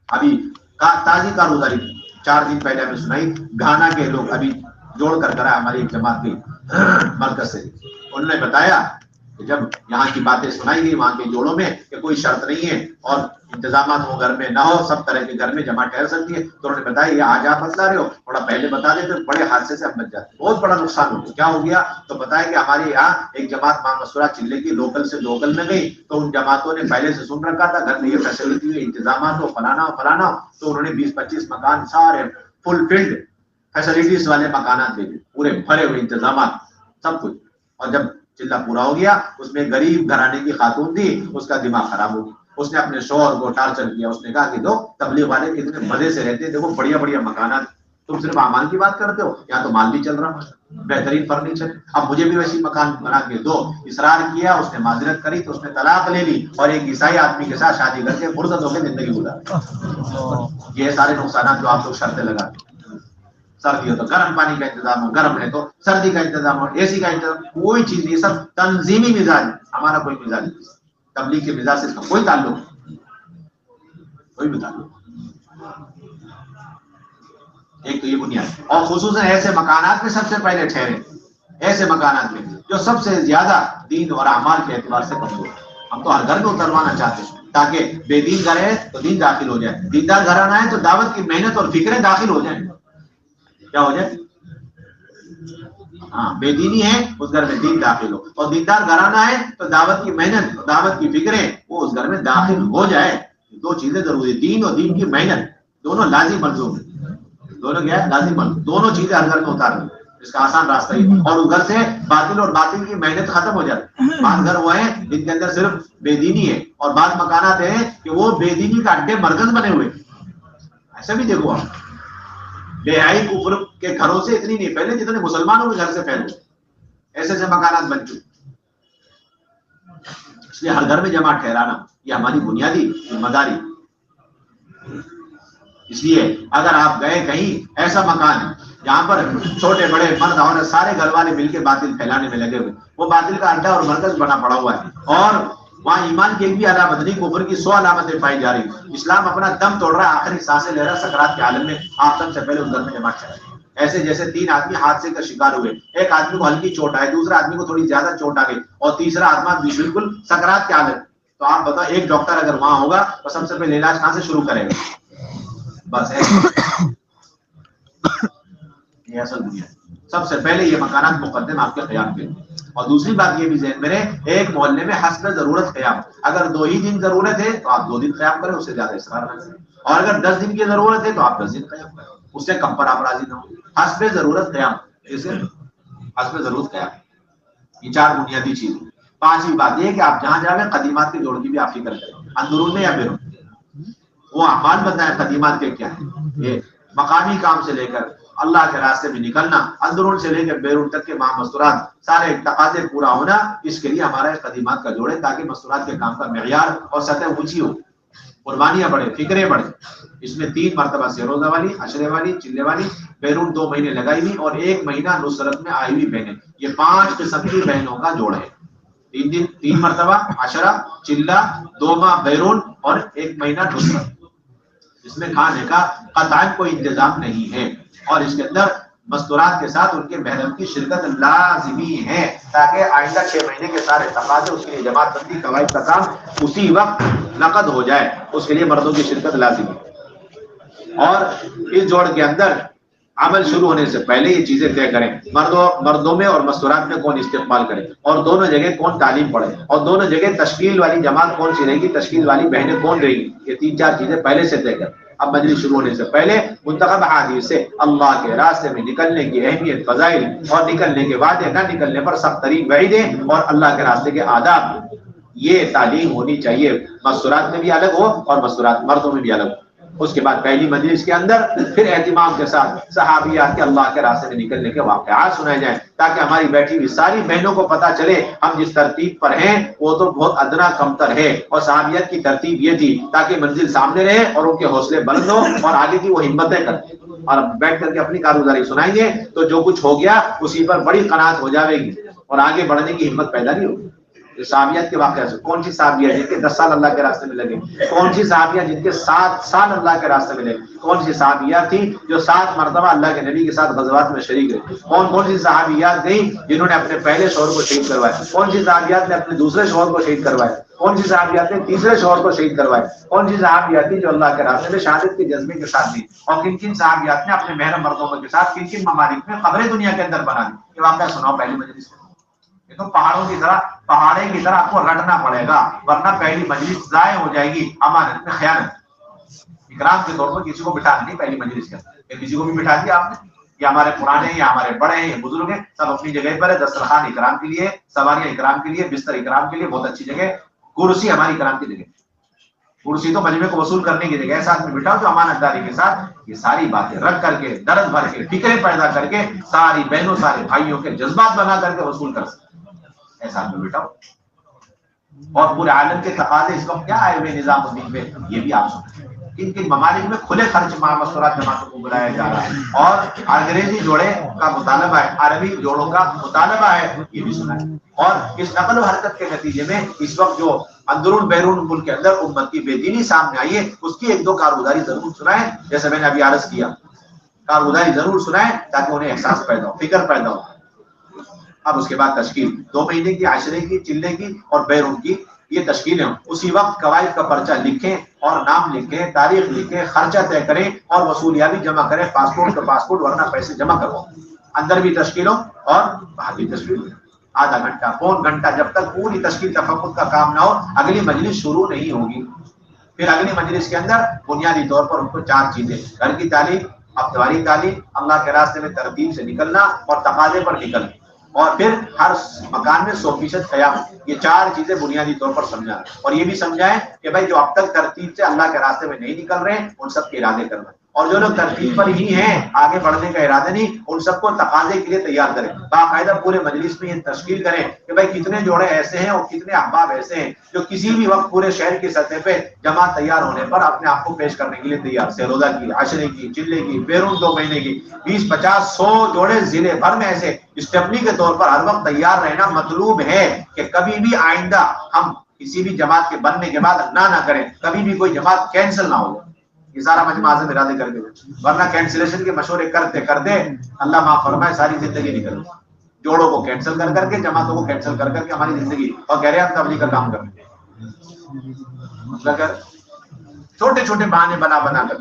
ابھی تازی کارگزاری 4 دن پہلے ہمیں سنائی، گھانا کے لوگ ابھی جوڑ کر کرا ہماری ایک جماعت کی مرکز سے، انہوں نے بتایا کہ جب یہاں کی باتیں سنائی گئی وہاں کے جوڑوں میں کہ کوئی شرط نہیں ہے اور انتظامات ہو گھر میں نہ ہو، سب طرح کے گھر میں جماعت ٹھہر سکتی ہے، تو انہوں نے بتایا یہ آج آپ بتلا رہے ہو، تھوڑا پہلے بتا دیتے بڑے حادثے سے ہم بچ جاتے. بہت بڑا نقصان ہو گیا. کیا ہو گیا؟ تو بتایا کہ ہمارے یہاں ایک جماعت ماں مسورہ چلے کی لوکل سے لوکل میں گئی، تو ان جماعتوں نے پہلے سے سن رکھا تھا گھر میں یہ فیسلٹی ہوئی، انتظامات ہو، فلانا ہو فلانا ہو، تو انہوں نے 20-25 مکان سارے فل فلڈ فیسلٹیز والے مکانات دے دیے، پورے بھرے ہوئے انتظامات سب کچھ. اور جب چلہ پورا ہو گیا، اس میں غریب گھرانے کی خاتون تھی، اس کا دماغ خراب ہو گیا. اس نے اپنے شوہر کو ٹارچر کیا، اس نے کہا کہ دو تبلیغ والے کتنے مزے سے رہتے ہیں، دیکھو بڑھیا بڑھیا مکانات، تم صرف اعمال کی بات کرتے ہو، یا تو مال بھی چل رہا، بہترین فرنیچر، اب مجھے بھی ویسی مکان بنا کے دو. اصرار کیا، اس نے معذرت کری تو اس نے طلاق لے لی اور ایک عیسائی آدمی کے ساتھ شادی کر کے فرصت ہو کے زندگی گزاری. یہ سارے نقصانات جو آپ لوگ شرطیں لگاتے. سردی ہو تو گرم پانی کا انتظام ہو، گرم ہے تو سردی کا انتظام ہو، اے سی کا انتظام، کوئی چیز نہیں. سب تنظیمی مزاج، ہمارا کوئی مزاج نہیں، تبلیغ کے مزاج سے اس کا کوئی تعلق نہیں، کوئی بھی تعلق. ایک تو یہ بنیاد، اور خصوصاً ایسے مکانات میں سب سے پہلے ٹھہرے، ایسے مکانات میں جو سب سے زیادہ دین اور اعمال کے اعتبار سے کمزور. ہم تو ہر گھر میں اتروانا چاہتے ہیں تاکہ بے دین گھر ہے تو دین داخل ہو جائے، دیندار گھر آنا ہے تو دعوت کی محنت اور فکریں داخل ہو جائیں. کیا ہو جائے؟ ہاں، بے دینی ہے اس گھر میں دین داخل ہو، اور دیندار گھرانا ہے تو دعوت کی محنت، دعوت کی فکریں وہ اس گھر میں داخل ہو جائے. 2 چیزیں ضروری، دین اور دین کی محنت دونوں لازم ملزوم ہے، دونوں کیا ہے لازم ملزوم، دونوں چیزیں ہر گھر میں اتارنی، اس کا آسان راستہ ہی، اور اس گھر سے باطل اور باطل کی محنت ختم ہو جاتی ہے۔ بعض گھر وہ ہیں جن کے اندر صرف بے دینی ہے، اور بعض مکانات ہیں کہ وہ بے دینی کا اڈے مرکز بنے ہوئے، ایسا بھی دیکھو آپ، بے حیائی کفر کے گھروں سے اتنی نہیں پھیلے جتنے مسلمانوں کے گھر سے پھیلے، ایسے ایسے مکانات بن چکے۔ اس لیے ہر گھر میں جماعت ٹھہرانا یہ ہماری بنیادی ذمہ داری۔ اس لیے اگر آپ گئے کہیں ایسا مکان ہے جہاں پر چھوٹے بڑے مرد عورت سارے گھر والے مل کے باطل پھیلانے میں لگے ہوئے، وہ باطل کا اڈا اور مرکز بنا پڑا ہوا ہے، اور وہاں ایمان کی ایک بھی علامت نہیں، کفر کی 100 علامتیں پائی جا رہی، اسلام اپنا دم توڑ رہا ہے، آخری سانسیں لے رہا ہے سکرات کے عالم میں، آپ سب سے پہلے اس گھر میں جماعت چلا۔ ایسے جیسے 3 آدمی حادثے کا شکار ہوئے، ایک آدمی کو ہلکی چوٹ آئی، دوسرا آدمی کو تھوڑی زیادہ چوٹ آ گئی، اور تیسرا آدمی بالکل سکرات کے عالم، تو آپ بتاؤ ایک ڈاکٹر اگر وہاں ہوگا تو سب سے پہلے علاج کہاں سے شروع کرے گا؟ بس یہ اصل دنیا ہے۔ سب سے پہلے یہ مکانات مقدم آپ کے قیام کے، اور دوسری بات یہ بھی ذہن میں رہے، ایک محلے میں حسب ضرورت قیام، اگر 2 ہی دن ضرورت ہے تو آپ 2 دن قیام کریں، اس سے زیادہ اصرار نہ کریں، اور اگر 10 دن کی ضرورت ہے تو آپ 10 دن قیام کریں، اس سے کم پر آپ راضی نہ ہوں۔ حسب ضرورت قیام، جیسے حسب ضرورت قیام، یہ 4 بنیادی چیز۔ 5ویں بات یہ ہے کہ آپ جہاں جاویں قدیمات کی جوڑ کی بھی آپ فکر کریں، اندرون میں یا بیرون، وہ اعمال بتائیں قدیمات کے کیا ہیں، یہ مقامی کام سے لے کر اللہ کے راستے میں نکلنا، اندرون سے لے کر بیرون تک کے مستورات سارے تقاضے پورا ہونا، اس کے لیے ہمارا قدیمات کا جوڑے، تاکہ مستورات کے کام کا معیار اور سطح اونچی ہو، قربانیاں بڑھے، فکریں بڑھے۔ اس میں 3 مرتبہ سے روزہ والی، عشرے والی، چلے والی، بیرون 2 مہینے لگائی ہوئی، اور 1 مہینہ نصرت میں آئی ہوئی بہنیں، یہ 5 قسم کی بہنوں کا جوڑ ہے۔ 3 مرتبہ عشرہ، چلہ، 2 ماہ بیرون، اور 1 مہینہ نصرت۔ اس میں کھانے کا قطعاً کوئی انتظام نہیں ہے، اور اس کے اندر مستورات کے ساتھ ان کے محرم کی شرکت لازمی ہے، تاکہ آئندہ 6 مہینے کے سارے تقاضے، اس کے لیے جماعت بندی قواعد کا کام اسی وقت نقد ہو جائے، اس کے لیے مردوں کی شرکت لازمی ہے۔ اور اس جوڑ کے اندر عمل شروع ہونے سے پہلے یہ چیزیں طے کریں، مردوں میں اور مستورات میں کون استقبال کرے، اور دونوں جگہ کون تعلیم پڑھے، اور دونوں جگہ تشکیل والی جماعت کون سی رہے گی، تشکیل والی بہنیں کون رہے گی، یہ 3-4 چیزیں پہلے سے طے کریں۔ اب مجلس شروع ہونے سے پہلے منتخب احادیث سے اللہ کے راستے میں نکلنے کی اہمیت، فضائل، اور نکلنے کے وعدے، نہ نکلنے پر سخت ترین وعیدیں، اور اللہ کے راستے کے آداب، یہ تعلیم ہونی چاہیے، مستورات میں بھی الگ ہو اور مستورات مردوں میں بھی الگ ہو۔ اس کے بعد پہلی مجلس کے اندر پھر اہتمام کے ساتھ صحابیات کے اللہ کے راستے میں نکلنے کے واقعات سنائے جائیں، تاکہ ہماری بیٹھی ہوئی ساری بہنوں کو پتہ چلے ہم جس ترتیب پر ہیں وہ تو بہت ادنا کمتر ہے، اور صحابیات کی ترتیب یہ تھی، تاکہ منزل سامنے رہے اور ان کے حوصلے بلند ہو، اور آگے کی وہ ہمتیں کریں، اور بیٹھ کر کے اپنی کارگزاری سنائیں گے تو جو کچھ ہو گیا اسی پر بڑی قناعت ہو جائے گی، اور آگے بڑھنے کی ہمت پیدا نہیں ہوگی۔ صحابیات کے واقعہ سے کون سی صحابیہ جن کے 10 سال اللہ کے راستے میں لگے، کون سی صحابیہ جن کے 7 سال اللہ کے راستے میں لگے، کون سی صحابیہ تھی جو 7 مرتبہ اللہ کے نبی کے ساتھ غزوات میں شریک رہے، کون سی صحابیات گئی جنہوں نے اپنے پہلے شوہر کو شہید کروایا، کون سی صحابیات نے اپنے دوسرے شوہر کو شہید کروایا، کون سی صحابیات نے تیسرے شوہر کو شہید کروایا، کون سی صحابیات تھی جو اللہ کے راستے میں شہادت کے جذبے کے ساتھ دی، اور کن کن صحابیات نے اپنے محرم مردوں کے ساتھ کن کن ممالک میں قبریں دنیا کے اندر بنا دی۔ یہ واقعہ سناؤ پہلی مجلس میں، یہ تو پہاڑوں کی طرح پہاڑے کی طرح آپ کو رٹنا پڑے گا، ورنہ پہلی مجلس ضائع ہو جائے گی، امانت میں خیانت۔ اکرام کے طور پر کسی کو بٹھا نہیں پہلی مجلس کے اندر، کسی کو بھی بٹھا دیا آپ نے، یہ ہمارے پرانے ہیں، یا ہمارے بڑے ہیں، یہ بزرگ ہیں، سب اپنی جگہ پر ہے، دسترخوان اکرام کے لیے، سواریاں اکرام کے لیے، بستر اکرام کے لیے، بہت اچھی جگہ، کرسی ہماری اکرام کی جگہ، کرسی تو مجمع کو وصول کرنے کی جگہ، ایسا آدمی بٹھاؤ جو امانت داری کے ساتھ یہ ساری باتیں رکھ کر کے، درد بھر کے، فکریں پیدا کر کے، ساری بہنوں سارے بھائیوں کے جذبات بنا کر کے وصول کر سکتے، ایسا آدمی بٹھاؤ۔ اور پورے عالم کے تقاضے اس وقت کیا آئے ہوئے نظام الدین پہ، یہ بھی آپ سنیں، کن کن ممالک میں کھلے خرچ مستورات جماعتوں کو بلایا جا رہا ہے، اور انگریزی جوڑے کا مطالبہ ہے، عربی جوڑوں کا مطالبہ ہے، یہ بھی سنا ہے۔ اور اس نقل و حرکت کے نتیجے میں اس وقت جو اندرون بیرون ملک کے اندر امت کی بے دینی سامنے آئی ہے، اس کی 1-2 کارگزاری ضرور سنائیں، جیسے میں نے ابھی عرض کیا، کارگزاری ضرور سنائیں تاکہ انہیں احساس پیدا ہو، فکر پیدا ہو۔ اب اس کے بعد تشکیل 2 مہینے کی، عشرے کی، چلے کی اور بیرون کی، یہ تشکیلیں اسی وقت قواعد کا پرچہ لکھیں اور نام لکھیں، تاریخ لکھیں، خرچہ طے کریں اور وصولیابی جمع کریں، پاسپورٹ کا پاسپورٹ، ورنہ پیسے جمع کرو، اندر بھی تشکیل ہو اور باہر بھی تشکیل ہو۔ آدھا گھنٹہ، پون گھنٹہ، جب تک پوری تشکیل تفقد کا کام نہ ہو اگلی مجلس شروع نہیں ہوگی۔ پھر اگلی مجلس کے اندر بنیادی طور پر ان کو 4 چیزیں، گھر کی تعلیم، اپتواری تعلیم، اللہ کے راستے میں ترتیب سے نکلنا اور تقاضے پر نکلنا، اور پھر ہر مکان میں 100% قیام. یہ 4 چیزیں بنیادی طور پر سمجھا، اور یہ بھی سمجھائیں کہ بھائی جو اب تک ترتیب سے اللہ کے راستے میں نہیں نکل رہے ہیں ان سب کے ارادے کرنا، اور جو لوگ ترتیب پر ہی ہیں آگے بڑھنے کا ارادہ نہیں، ان سب کو تقاضے کے لیے تیار کریں. باقاعدہ پورے مجلس میں یہ تشکیل کریں کہ بھائی کتنے جوڑے ایسے ہیں اور کتنے احباب ایسے ہیں جو کسی بھی وقت پورے شہر کی سطح پہ جماعت تیار ہونے پر اپنے آپ کو پیش کرنے کے لیے تیار، سے روزہ کی، عشرے کی، چلے کی، بیرون 2 مہینے کی، 20 50 100 جوڑے ضلع بھر میں ایسے اسٹیپنی کے طور پر ہر وقت تیار رہنا مطلوب ہے کہ کبھی بھی آئندہ ہم کسی بھی جماعت کے بننے کے بعد نہ کریں، کبھی بھی کوئی جماعت کینسل نہ ہو. یہ سارا مجمع اعظم ارادے کر کے، ورنہ کینسلیشن کے مشورے کرتے کرتے اللہ معاف فرمائے ساری زندگی نکل گئی. جوڑوں کو کینسل کر کے، جماعتوں کو کینسل کر کے ہماری زندگی، اور کہہ رہے ہیں ہم تبلیغ کا کام کریں. مطلب چھوٹے چھوٹے بہانے بنا کر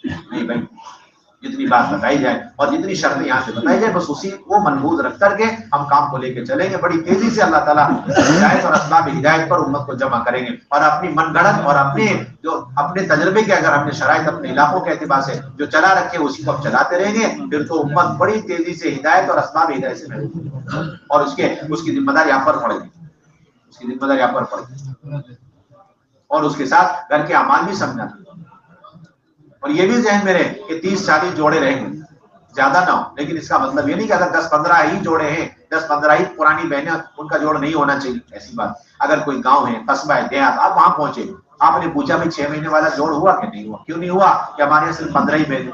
نہیں بھائی، جتنی بات بتائی جائے اور جتنی شرطیں یہاں سے بتائی جائے بس اسی کو ملحوظ رکھ کر کے ہم کام کو لے کے چلیں گے. بڑی تیزی سے اللہ تعالیٰ ہدایت اور اسباب ہدایت پر امت کو جمع کریں گے، اور اپنی من گھڑت اور اپنے تجربے کے، اگر ہم نے شرائط اپنے علاقوں کے اعتبار سے جو چلا رکھے اسی کو ہم چلاتے رہیں گے، پھر تو امت بڑی تیزی سے ہدایت اور اسباب ہدایت سے محروم ہوگی، اور اس کی ذمہ داری آپ پر پڑے گی، اس کی ذمہ داری آپ پر پڑے گی، اور اس کے ساتھ گھر کے اعمال بھی سمجھنا. اور یہ بھی ذہن میں رہے کہ 30 40 جوڑے رہیں گے، زیادہ نہ ہو، لیکن اس کا مطلب یہ نہیں کہ اگر 10 15 ہی جوڑے ہیں، 10 15 ہی پرانی بہنیں، ان کا جوڑ نہیں ہونا چاہیے، ایسی بات. اگر کوئی گاؤں ہے، قصبہ ہے، دیہات، آپ وہاں پہنچے، آپ نے پوچھا بھی 6 مہینے والا جوڑ ہوا کہ نہیں ہوا، کیوں نہیں ہوا کہ ہمارے یہاں صرف 15 ہی بہنیں،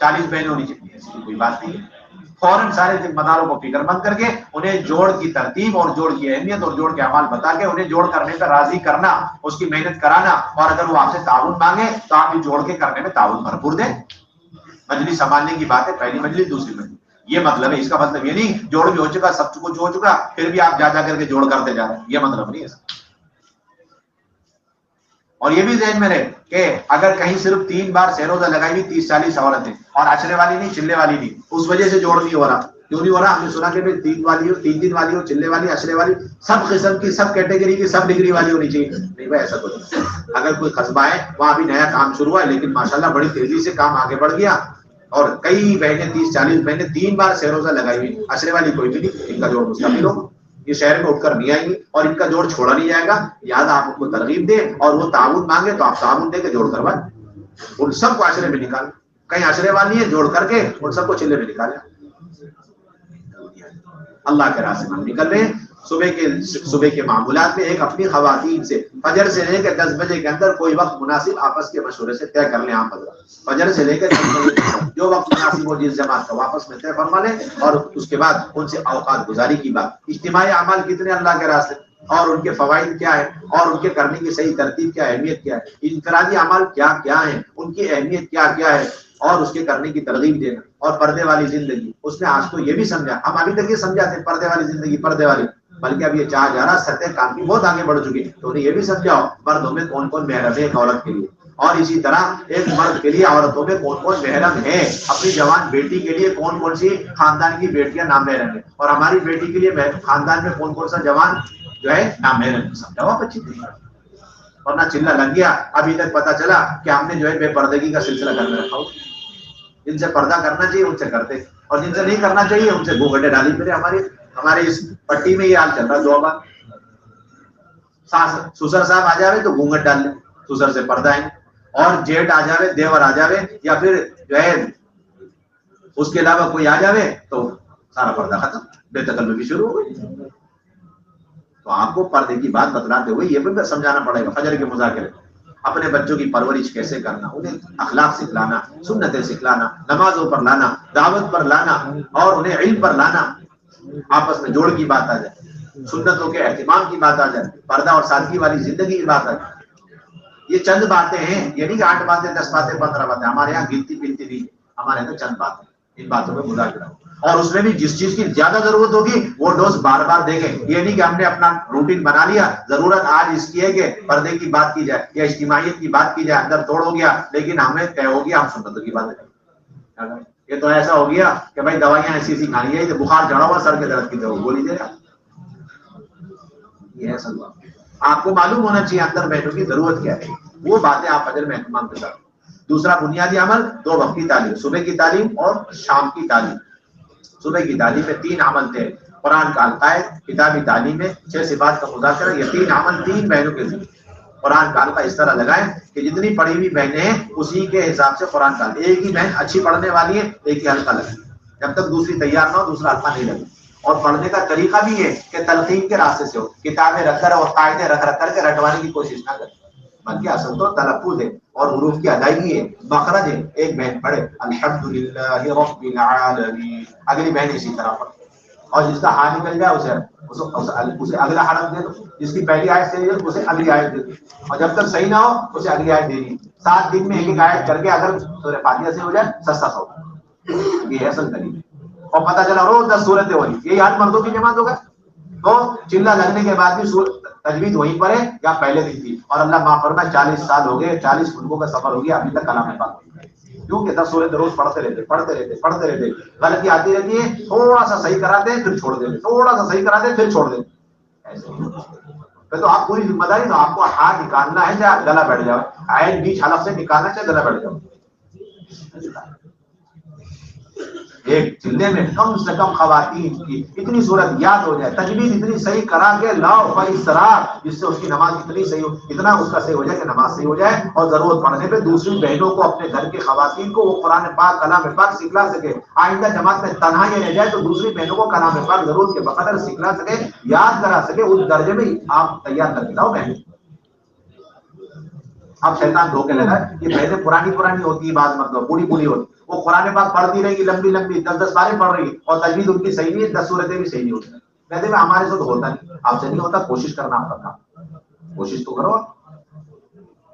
40 بہنیں ہونی چاہیے، ایسی کوئی بات نہیں ہے. فوراً سارے ذمہ داروں کو فکر مند کر کے انہیں جوڑ کی ترتیب اور جوڑ کی اہمیت اور جوڑ کے اعمال بتا کے انہیں جوڑ کرنے پر راضی کرنا، اس کی محنت کرانا، اور اگر وہ آپ سے تعاون مانگے تو آپ بھی جوڑ کے کرنے میں تعاون بھرپور دیں. مجلس سنبھالنے کی بات ہے، پہلی مجلس دوسری مجلس، یہ مطلب ہے. اس کا مطلب یہ نہیں جوڑ بھی ہو چکا، سب کچھ ہو چکا، پھر بھی آپ جا کر کے جوڑ کرتے جا رہے ہیں، یہ مطلب نہیں ہے. اور یہ بھی ذہن میں رہے کہ اگر کہیں صرف 3 بار سہروزہ لگائی ہوئی 30 40 عورتیں، اور عشرے والی نہیں، چلے والی نہیں، اس وجہ سے جوڑ نہیں ہو رہا. کیوں نہیں ہو رہا؟ ہم نے سنا کہ 3 والی ہو، 3 دن والی ہو، چلے والی، عشرے والی، سب قسم کی، سب کیٹیگری کی، سب ڈگری والی ہونی چاہیے. نہیں بھائی، ایسا کچھ. اگر کوئی قصبہ ہے وہاں بھی نیا کام شروع ہوا ہے، لیکن ماشاءاللہ بڑی تیزی سے کام آگے بڑھ گیا، اور کئی بہنیں 30 40 بہنیں 3 بار سہروزہ لگائی ہوئی، عشرے والی کوئی بھی نہیں، ان کا جوڑ مستقل ہو، یہ شہر میں اٹھ کر نہیں آئیں گی، اور ان کا جوڑ چھوڑا نہیں جائے گا. لہٰذا آپ ان کو ترغیب دیں، اور وہ تعاون مانگے تو آپ تعاون دے کے جوڑ کروائیں. ان سب کو عشرے میں نکالیں، کہیں عشرے والی ہے جوڑ کر کے ان سب کو چلے میں نکالیں. اللہ کے راستے میں نکل رہے ہیں. صبح کے معمولات میں ایک اپنی خواتین سے فجر سے لے کے 10 بجے کے اندر کوئی وقت مناسب آپس کے مشورے سے طے کر لیں. آپ فجر سے لے کے 10 بجے جو وقت مناسب ہو جس جماعت کا واپس میں طے فرما لیں، اور اس کے بعد ان سے اوقات گزاری کی بات. اجتماعی اعمال کتنے اللہ کے راستے، اور ان کے فوائد کیا ہے، اور ان کے کرنے کی صحیح ترتیب کیا، اہمیت کیا ہے. انفرادی اعمال کیا کیا ہیں، ان کی اہمیت کیا کیا ہے، اور اس کے کرنے کی ترغیب دینا. اور پردے والی زندگی، اس نے آج تو یہ بھی سمجھا، ہم ابھی تک یہ سمجھاتے ہیں پردے والی زندگی، پردے والی، بلکہ اب یہ چاہ جا رہا سطح کام کی بہت آگے بڑھ چکی. تو انہیں یہ بھی سمجھاؤ مردوں میں کون کون محرم ہے ایک عورت کے لیے، اور اسی طرح ایک مرد کے لیے عورتوں میں کون کون محرم ہے، اپنی جوان بیٹی کے لیے کون کون سی خاندان کی بیٹیاں نامحرم ہے، اور ہماری بیٹی کے لیے خاندان میں کون کون سا جوان جو ہے نامحرم. سمجھاؤ آپ اچھی طریقے، ورنہ چلا لگ گیا. ابھی تک پتا چلا کہ ہم نے جو ہے بے پردگی کا سلسلہ کر رکھا ہو. جن سے پردہ کرنا چاہیے ان سے کرتے، اور جن سے نہیں کرنا چاہیے ان سے گھونگھٹے ڈالی پھرے. ہمارے اس پٹی میں یہ حال چل رہا ہے. 2 بار سسر صاحب آ جاوے تو گھونگھٹ ڈال لیں، سسر سے پردہ ہے، اور جیٹ آ جاوے، دیور آ جاوے، یا پھر جو ہے اس کے علاوہ کوئی آ جاوے تو سارا پردہ ختم، بے تکلفی شروع ہو گئی. تو آپ کو پردے کی بات بتلاتے ہوئے یہ بھی سمجھانا پڑے گا. فجر کے مذاکرے، اپنے بچوں کی پرورش کیسے کرنا، انہیں اخلاق سکھلانا، سنتیں سکھلانا، نمازوں پر لانا، دعوت پر لانا، اور انہیں علم پر لانا. آپس میں جوڑ کی بات آ جائے، سنتوں کے اہتمام کی بات آ جائے، پردہ اور سادگی والی زندگی کی بات آ جائے. یہ چند باتیں ہیں، یہ نہیں کہ 8 باتیں 10 باتیں 15 باتیں. ہمارے یہاں گنتی پنتی نہیں، ہمارے یہاں چند باتیں، ان باتوں میں مذاکرہ، اور اس میں بھی جس چیز کی زیادہ ضرورت ہوگی وہ ڈوز بار بار دیکھیں. یہ نہیں کہ ہم نے اپنا روٹین بنا لیا، ضرورت آج اس کی ہے کہ پردے کی بات کی جائے یا اجتماعیت کی بات کی جائے، اندر توڑ ہو گیا، لیکن ہمیں طے ہو گیا ہم سنتوں کی باتیں کریں. یہ تو ایسا ہو گیا کہ بھائی دوائیاں ایسی ایسی کھانی ہے کہ بخار چڑھا ہوا سر کے درد کی طرف گولی دے رہا. یہ ہے سب. آپ کو معلوم ہونا چاہیے اندر بہنوں کی ضرورت کیا ہے، وہ باتیں آپ فجر میں اہتمام کے ساتھ۔ دوسرا بنیادی عمل 2 وقت کی تعلیم، صبح کی تعلیم اور شام کی تعلیم۔ صبح کی تعلیم میں 3 عمل تھے، قرآن کا القاعد، کتابی تعلیم میں 6 صفات کا مذاکرہ، یہ 3 عمل 3 بہنوں کے ذمہ۔ قرآن کا حلقہ اس طرح لگائیں کہ جتنی پڑھی ہوئی بہنیں ہیں اسی کے حساب سے قرآن کا، ایک ہی بہن اچھی پڑھنے والی ہے ایک ہی حلقہ لگے، جب تک دوسری تیار نہ ہو دوسرا حلقہ نہیں لگے۔ اور پڑھنے کا طریقہ بھی ہے کہ تلقین کے راستے سے ہو، کتابیں رکھ کر اور قاعدے رکھ کر کے رٹوانے کی کوشش نہ کریں، بلکہ اصل تو تلفظ ہے اور حروف کی ادائیگی ہے، مخرج ہے۔ ایک بہن پڑھے الحمدللہ رب العالمین، اگلی بہن اسی طرح پڑھے، اور جس کا ہاتھ نکل جائے اسے اگلا حرف دے دو، جس کی پہلی آیت صحیح ہے اسے اگلی آیت دے دو، اور جب تک صحیح نہ ہو اسے اگلی آیت دینی۔ 7 دن میں ایک آیت کر کے اگر سورہ فاتحہ سے ہو جائے سستا سو، یہ اصل طریقہ۔ اور پتہ چلا روز 10 سورتیں ہو رہی، یہی حال مردوں کی جماعت ہوگا تو چلا لگنے کے بعد بھی تجوید وہیں پر ہے یا پہلے دن تھی، اور اللہ معاف فرمائے 40 سال ہو گئے، 40 ملکوں کا سفر ہو گیا، ابھی تک کلام پاک کیونکہ 10 سورتیں روز پڑھتے رہتے، غلطی آتی رہتی ہے، تھوڑا سا صحیح کراتے ہیں پھر چھوڑ دیتے، تھوڑا سا صحیح کراتے ہیں پھر چھوڑ دیتے، ایسے تو آپ پوری ذمہ داری، تو آپ کو ہاتھ نکالنا ہے چاہے گلا بیٹھ جاؤ، عین بیچ حلق سے نکالنا چاہے گلا بیٹھ جاؤ۔ ایک چلے میں کم سے کم خواتین کی اتنی صورت یاد ہو جائے، تجوید اتنی صحیح کرا کے لاؤ اسرار، جس سے اس کی نماز اتنی صحیح ہو، اتنا اس کا صحیح ہو جائے کہ نماز صحیح ہو جائے، اور ضرورت پڑنے پہ دوسری بہنوں کو، اپنے گھر کی خواتین کو وہ قرآن پاک کلام پاک سکھلا سکے۔ آئندہ جماعت میں تنہا یہ رہ جائے تو دوسری بہنوں کو کلام پاک ضرورت کے بقدر سکھلا سکے، یاد کرا سکے، اس درجے میں آپ تیار کر کے لاؤ بہن۔ اب شیطان دھوکے لگا یہ بہنیں پرانی ہوتی ہے، بعض مطلب بوڑھی ہوتی، وہ قرآن پاک پڑھتی رہے گی لمبی 10 باریں پڑھ رہی، اور تجوید ان کی صحیح نہیں ہے، 10 سورتیں بھی صحیح نہیں ہوتی۔ کہتے ہیں ہمارے سے تو ہوتا نہیں، آپ سے نہیں ہوتا، کوشش کرنا آپ کا کام، کوشش تو کرو۔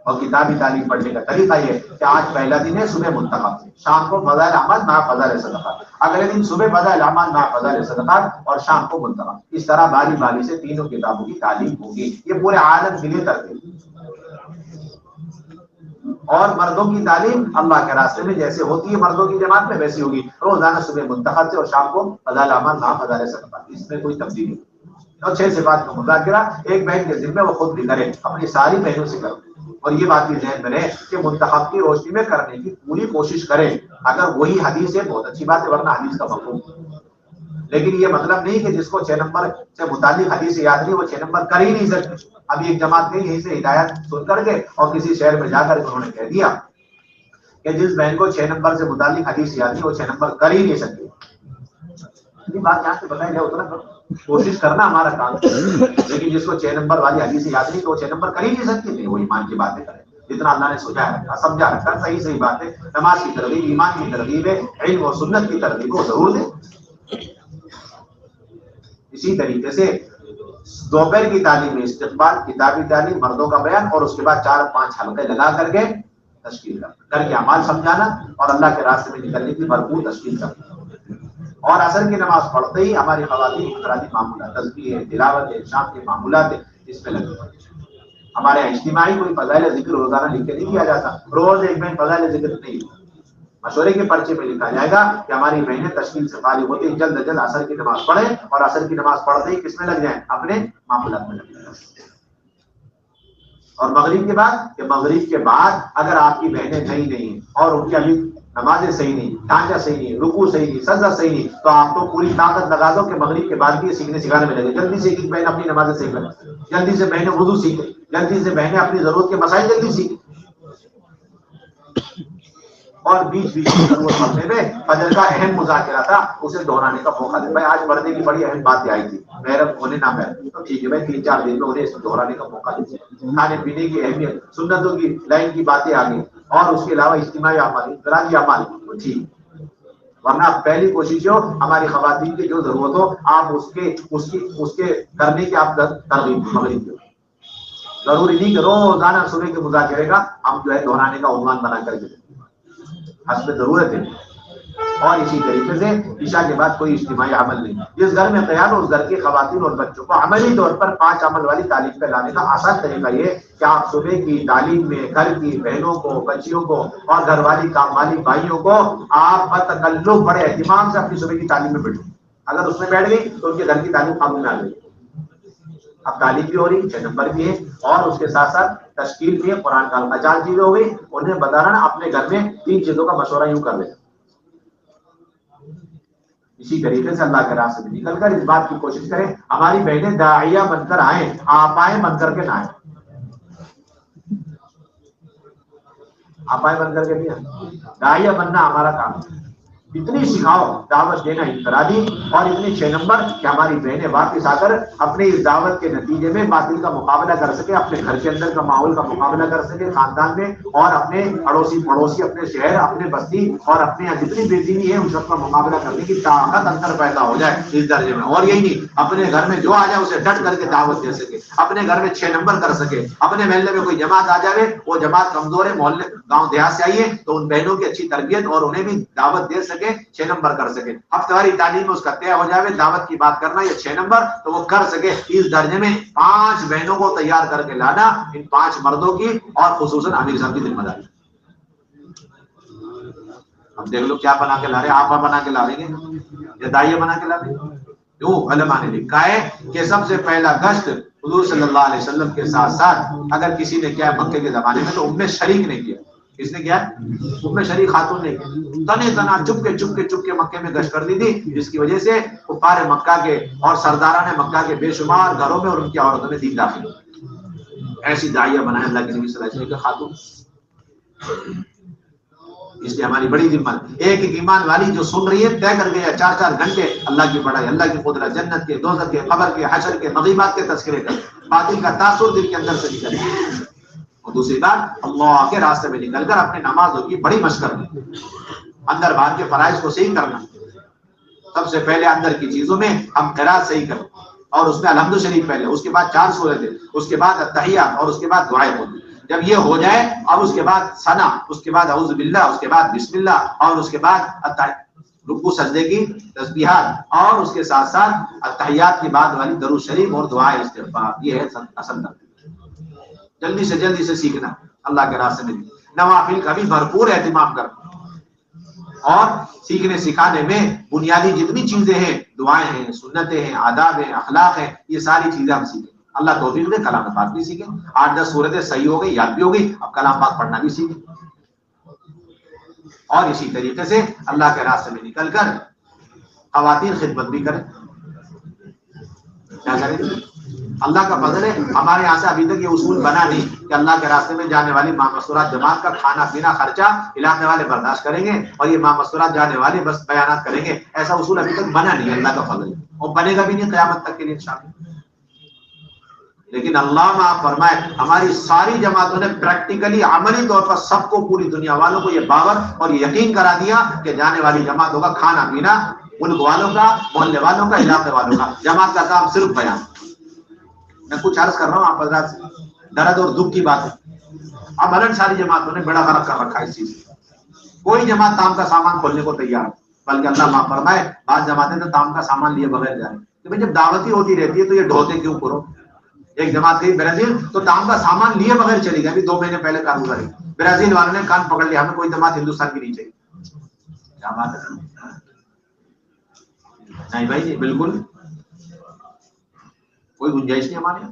اور کتابی تعلیم پڑھنے کا طریقہ یہ کہ آج پہلا دن ہے صبح منتخب، شام کو فضائل اعمال مع فضائل صدقات، اگلے دن صبح فضائل اعمال مع فضائل صدقات، اور شام کو منتخب۔ اس طرح باری سے تینوں کتابوں کی تعلیم ہوگی، یہ پورے عالم کے لیے ترتیب۔ اور مردوں کی تعلیم اللہ کے راستے میں جیسے ہوتی ہے مردوں کی جماعت میں ویسی ہوگی، روزانہ صبح منتخب سے اور شام کو فضائل اعمال مع فضائل صدقات، اس میں کوئی تبدیلی نہیں۔ اور 6 صفات کا مذاکرہ ایک بہن کے ذمہ وہ خود بھی کرے، اپنی ساری بہنوں سے کرے، اور یہ بات بھی ذہن میں رہے کہ منتخب کی روشنی میں کرنے کی پوری کوشش کرے۔ اگر وہی حدیث ہے بہت اچھی بات ہے، ورنہ حدیث کا مفہوم، لیکن یہ مطلب نہیں کہ جس کو 6 نمبر سے متعلق حدیث یاد نہیں وہ 6 نمبر کر ہی نہیں سکتے۔ اب ایک جماعت گئی یہیں سے ہدایت سن کر کے، اور کسی شہر میں جا کر انہوں نے کہہ دیا کہ جس بہن کو 6 نمبر سے متعلق حدیث یاد نہیں وہ 6 نمبر کر ہی نہیں سکتی۔ یہ بات یہاں سے بتائی جائے اتنا کوشش کرنا ہمارا کام ہے، لیکن جس کو 6 نمبر والی حدیث یاد نہیں تو وہ 6 نمبر کر ہی نہیں سکتی، نہیں وہ ایمان کی باتیں کرے جتنا اللہ نے سوچا رکھا سمجھا رکھا، صحیح بات ہے، نماز کی ترغیب، ایمان کی ترغیب ہے، علم و سنت کی ترغیب کو ضرور دے۔ اسی طریقے سے دوپہر کی تعلیم میں استقبال، کتابی تعلیم، مردوں کا بیان، اور اس کے بعد 4-5 حلقے لگا کر کے تشکیل کر کے اعمال سمجھانا اور اللہ کے راستے میں نکلنے کی بھرپور تشکیل کرنا۔ اور عصر کی نماز پڑھتے ہی ہماری خواتین انفرادی معمولات، تسبیح ہے، تلاوت ہے، شام کے معمولات ہے، اس میں لگے پڑے۔ ہمارے اجتماعی کوئی فضائل ذکر روزانہ لکھ کے نہیں کیا جاتا، روز ایک میں فضائل ذکر نہیں، مشورے کے پرچے میں لکھا جائے گا کہ ہماری بہنیں تشکیل سے فارغ ہوتے ہی جلد از جلد عصر کی نماز پڑھیں، اور عصر کی نماز پڑھتے ہی کس میں لگ جائیں، اپنے معمولات میں لگ جائیں۔ اور مغرب کے بعد، کہ مغرب کے بعد اگر آپ کی بہنیں نہیں ہیں اور ان کی ابھی نمازیں صحیح نہیں، ڈھانچہ صحیح نہیں، رکوع صحیح نہیں، سجدہ صحیح نہیں، تو آپ تو پوری طاقت لگا دو کہ مغرب کے بعد بھی سیکھنے سکھانے میں لگے، جلدی سے ایک بہن اپنی نمازیں صحیح کرے، جلدی سے بہنیں وضو سیکھیں، جلدی سے بہنیں اپنی ضرورت کے مسائل جلدی سیکھیں، اور بیچ میں ضرورت پڑنے میں فجر کا اہم مذاکرہ تھا اسے دہرانے کا موقع دے۔ بھائی آج پردے کی بڑی اہم بات آئی تھی، محرم ہونے نہ محرم، تو ٹھیک ہے بھائی 3-4 دن میں انہیں اس کو دہرانے کا موقع دے۔ کھانے پینے کی اہمیت، سنتوں کی لائن کی باتیں آ گئی، اور اس کے علاوہ اجتماعی اعمال، انفرادی اعمال، تو ٹھیک۔ ورنہ پہلی کوشش ہو ہماری خواتین کی جو ضرورت ہو آپ اس کے کرنے کی آپ ترغیب مغرب دو۔ ضروری نہیں کہ روزانہ صبح کے مذاکرے کا ہم جو ہے دہرانے کا عنوان بنا کر کے حسب ضرورت ہے۔ اور اسی طریقے سے عشاء کے بعد کوئی اجتماعی عمل نہیں، جس گھر میں قیام اس گھر کی خواتین اور بچوں کو عملی طور پر 5 عمل والی تعلیم پہ لانے کا آسان طریقہ یہ کہ آپ صبح کی تعلیم میں گھر کی بہنوں کو، بچیوں کو اور گھر والی کام والی بھائیوں کو آپ بتکلف بڑے اہتمام سے اپنی صبح کی تعلیم میں بیٹھیں۔ اگر اس میں بیٹھ گئی تو ان کے گھر کی تعلیم قابو میں آ گئی۔ اب تعلیم بھی ہو رہی، 6 نمبر بھی ہے، اور اس کے ساتھ ساتھ تشکیل بھی ہے، قرآن کا حلقہ، 4 چیزیں ہو گئی. انہیں بتانا نا اپنے گھر میں 3 چیزوں کا مشورہ یوں کر لیں. اسی طریقے سے اللہ کے راستے میں نکل کر اس بات کی کوشش کریں ہماری بہنیں داعیہ بن کر آئیں، آپائیں بن کر کے نہ آئیں. آپائیں بن کر کے نہیں آئیں، داعیہ بننا ہمارا کام ہے. اتنی سکھاؤ دعوت دینا انفرادی، اور اتنی 6 نمبر کہ ہماری بہنیں واپس آ کر اپنے اس دعوت کے نتیجے میں باطل کا مقابلہ کر سکے، اپنے گھر کے اندر کا ماحول کا مقابلہ کر سکے، خاندان میں، اور اپنے اڑوسی پڑوسی، اپنے شہر، اپنے بستی اور اپنے جتنی بے دینی ہے ان سب کا مقابلہ کرنے کی طاقت اندر پیدا ہو جائے اس درجے میں. اور یہی نہیں، اپنے گھر میں جو آ جائے اسے ڈٹ کر کے دعوت دے سکے، اپنے گھر میں 6 نمبر کر سکے. اپنے محلے میں کوئی جماعت آ جائے، وہ جماعت کمزور ہے، محلے گاؤں دیہات سے آئیے تو ان بہنوں کی اچھی تربیت اور انہیں بھی دعوت دے سکے، 6 نمبر کر سکے. ہفتہ تعلیم میں اس کا طے ہو جائے دعوت کی بات کرنا یا 6 نمبر تو وہ کر سکے. اس درجے میں 5 بہنوں کو تیار کر کے لانا ان 5 مردوں کی اور خصوصاً امیر صاحب کی ذمہ داری. اب دیکھ لو کیا بنا کے لا رہے، آپ بنا کے لا لیں گے یا دائیا بنا کے لا لیں گے. کیوں؟ علماء نے لکھا ہے کہ سب سے پہلا گشت حضور صلی اللہ علیہ وسلم کے ساتھ ساتھ اگر کسی نے کیا مکے کے زمانے میں تو ام شریک نے کیا. کس نے کیا؟ ام شریک خاتون نے تنے تنا چپ کے مکے میں گشت کر دی تھی، جس کی وجہ سے کفار مکہ کے اور سرداران مکہ کے بے شمار گھروں میں اور ان کی عورتوں میں دین داخل ہو. ایسی داعیہ بنائے اللہ کے نبی صلی اللہ علیہ وسلم کے خاتون. اس لیے ہماری بڑی ذمہ ایک ایمان والی جو سن رہی ہے طے کر گیا 4 گھنٹے اللہ کی پڑھائی، اللہ کی قدرت، جنت کے، دوزخ کے، قبر کے، حشر کے، مغیبات کے تذکرے کر، باطل کا تاثر دل کے اندر سے نکل. اور دوسری بات اللہ کے راستے میں نکل کر اپنے نمازوں کی بڑی مشق کرنا، اندر باہر کے فرائض کو صحیح کرنا. سب سے پہلے اندر کی چیزوں میں ہم قرات صحیح کریں اور اس میں الحمد شریف پہلے، اس کے بعد 4 سورتیں، اس کے بعد التحیات اور اس کے بعد دعائیں ہوتی. جب یہ ہو جائے اب اس کے بعد ثنا، اس کے بعد اعوذ باللہ، اس کے بعد بسم اللہ، اور اس کے بعد رکوع سجدے کی تسبیحات، اور اس کے ساتھ ساتھ التحیات کی بعد والی درود شریف اور دعائے استغفار. یہ ہے اصل ترتیب. جلدی سے سیکھنا اللہ کے راستے میں. نوافل کا بھی بھرپور اہتمام کرنا، اور سیکھنے سکھانے میں بنیادی جتنی چیزیں ہیں، دعائیں ہیں، سنتیں ہیں، آداب ہیں، اخلاق ہیں، یہ ساری چیزیں ہم سیکھیں. اللہ توفیق دے کلام پاک بھی سیکھیں. 8-10 سورتیں صحیح ہو گئی، یاد بھی ہو گئی، اب کلام پاک پڑھنا بھی سیکھیں. اور اسی طریقے سے اللہ کے راستے میں نکل کر خواتین خدمت بھی کریں. کیا کریں؟ اللہ کا فضل ہے ہمارے یہاں سے ابھی تک یہ اصول بنا نہیں کہ اللہ کے راستے میں جانے والی مامستورات جماعت کا کھانا پینا خرچہ علاقے والے برداشت کریں گے اور یہ مامستورات جانے والے بس بیانات کریں گے. ایسا اصول ابھی تک بنا نہیں ہے، اللہ کا فضل ہے، اور بنے گا بھی نہیں قیامت تک کے لیے انشاءاللہ. لیکن اللہ معاف فرمائے ہماری ساری جماعتوں نے پریکٹیکلی عملی طور پر سب کو، پوری دنیا والوں کو یہ باور اور یہ یقین کرا دیا کہ جانے والی جماعتوں کا کھانا پینا، ملک والوں کا، محلے والوں کا، علاقے والوں کا، جماعت کا کام صرف بیان. میں کچھ عرض کر رہا ہوں آپ حضرات سے، درد اور دکھ کی بات ہے. اب الگ ساری جماعتوں نے بڑا غرق کر رکھا ہے اس چیز سے. کوئی جماعت تام کا سامان کھولنے کو تیار ہے، بلکہ اللہ معاف فرمائے بعض جماعتیں تو تام کا سامان لیے بغیر جائیں. کہ بھائی جب دعوتی ہوتی رہتی ہے تو یہ ڈھوتے کیوں کرو. ایک جماعت گئی برازیل تو تام کا سامان لیے بغیر چلی گئی. ابھی 2 مہینے پہلے کارگزاری برازیل والوں نے کان پکڑ لیا، ہمیں کوئی جماعت ہندوستان کی نہیں چاہیے. کیا بات ہے؟ نہیں بھائی، بالکل کوئی گنجائش نہیں ہمارے یہاں.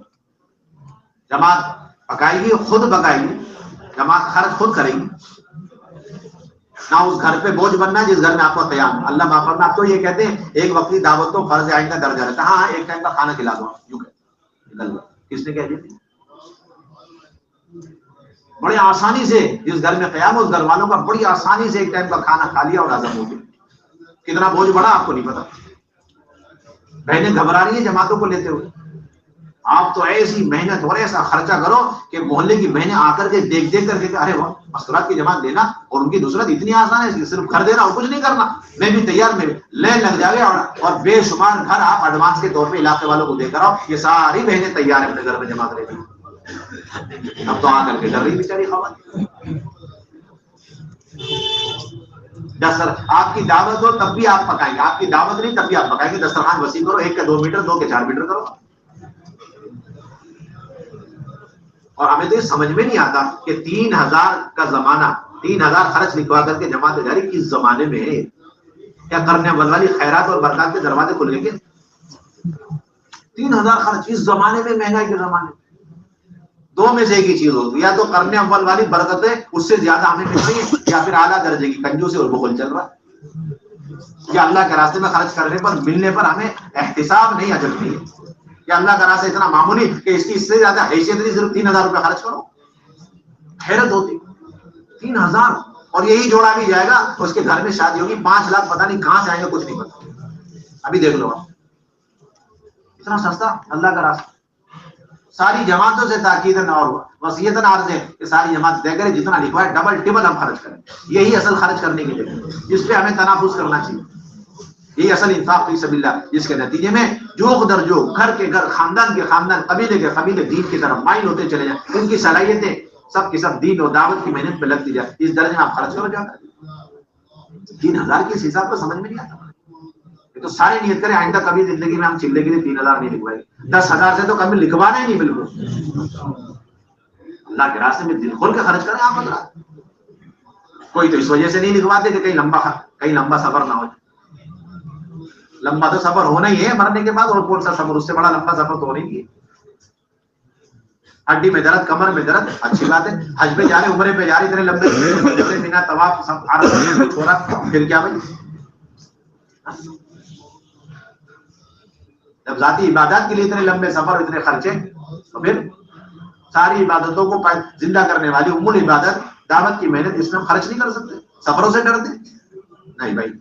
جماعت پکائے گی، خود پکائے گی، جماعت خرچ خود کرے گی. نہ اس گھر پہ بوجھ بننا جس گھر میں آپ کو قیام. اللہ معاف فرمائے آپ تو یہ کہتے ہیں ایک وقتی دعوت تو فرض عین کا درجہ رہتا ہے. ہاں ایک ٹائم کا کھانا کھلا دو. یوں کس نے کہہ دی؟ بڑی آسانی سے جس گھر میں قیام اس گھر والوں کا بڑی آسانی سے ایک ٹائم کا کھانا کھا لیا اور ہضم ہو گیا. کتنا بوجھ بڑا آپ کو نہیں پتا. بہنیں گھبرا رہی ہیں جماعتوں کو لیتے ہوئے. آپ تو ایسی محنت اور ایسا خرچہ کرو کہ محلے کی بہنیں آ کر کے دیکھ کر کے ارے واہ مستورات کی جماعت لینا اور ان کی نصرت اتنی آسان ہے، صرف گھر دینا اور کچھ نہیں کرنا. میں بھی تیار، میں لین لگ جائے اور بے شمار گھر آپ ایڈوانس کے طور پہ علاقے والوں کو دے کر آؤ. یہ ساری بہنیں تیار ہیں اپنے گھر میں جماعت رہتی. اب تو آ کر کے ڈر رہی بیچاری خبر. آپ کی دعوت ہو تب بھی آپ پکائیں گے، آپ کی دعوت نہیں تب بھی آپ پکائیں گے. دسترخوان وسیع کرو، 1 کا 2 میٹر، 2 کے 4 میٹر کرو. اور ہمیں تو یہ سمجھ میں نہیں آتا کہ 3000 کا زمانہ، 3000 خرچ لکھوا کر کے جماعت جاری کس زمانے میں ہے؟ کیا کرنے والی خیرات اور برکات کے دروازے کھلیں گے؟ 3000 خرچ اس زمانے میں، مہنگائی کے زمانے میں. دو میں سے ایک ہی چیز ہوتی ہے، یا تو قرن اول والی برکتیں اس سے زیادہ ہمیں مل رہی ہے، یا پھر اعلیٰ درجے کی کنجوسی اور بخل چل رہا ہے. یا اللہ کے راستے میں خرچ کرنے پر، ملنے پر ہمیں احتساب نہیں، اجر نہیں ہے. یا اللہ کا راستہ اتنا معمولی کہ اس کی اس سے زیادہ حیثیت نہیں، صرف 3000 روپے خرچ کرو. حیرت ہوتی. 3000 اور یہی جوڑا بھی جائے گا اس کے گھر میں شادی ہوگی، 5 لاکھ پتہ نہیں کہاں سے آئیں گے، کچھ نہیں پتا. ابھی دیکھ لو اتنا سستا اللہ کا راستہ. ساری جماعتوں سے تاکیدن اور وصیتاً عرض ہے کہ ساری جماعت طے کرے جتنا لکھوا ہے ڈبل ٹبل ہم خرچ کریں. یہی اصل خرچ کرنے کی جگہ جس پہ ہمیں تنافس کرنا چاہیے. یہی اصل انفاق فی سبیل اللہ، جس کے نتیجے میں جوق در جوق، گھر کے گھر، خاندان کے خاندان، قبیلے کے قبیلے دین کی طرف مائل ہوتے چلے جائیں. ان کی صلاحیتیں سب کی سب دین اور دعوت کی محنت پہ لگتی جائے. اس درجے میں آپ خرچ کرو جاتا ہے. 3000 کے اس حساب کو سمجھ میں نہیں آتا. یہ تو سارے نیت کریں آئندہ کبھی زندگی میں ہم چلے کے لیے 3000 نہیں لکھوائے. 10,000 سے تو کبھی لکھوانا ہی نہیں بالکل. اللہ کے راستے میں دل کھول کے خرچ کریں آپ. کوئی تو اس وجہ سے نہیں لکھواتے کہ کہیں لمبا سفر نہ ہو. لمبا تو سفر ہونا ہی ہے مرنے کے بعد، اور کون سا سفر، اس سے بڑا لمبا سفر تو ہونا ہی ہے. ہڈی میں درد، کمر میں درد، اچھی بات ہے. حج پہ جا رہے، عمرے پہ جا رہے، اتنے لمبے بنا طواف سب عرب چھوڑا، پھر کیا بھائی؟ جب ذاتی عبادات کے لیے اتنے لمبے سفر، اتنے خرچے، تو پھر ساری عبادتوں کو زندہ کرنے والی ام العبادت دعوت کی محنت، اس میں ہم خرچ نہیں کر سکتے. سفروں سے ڈرتے نہیں بھائی.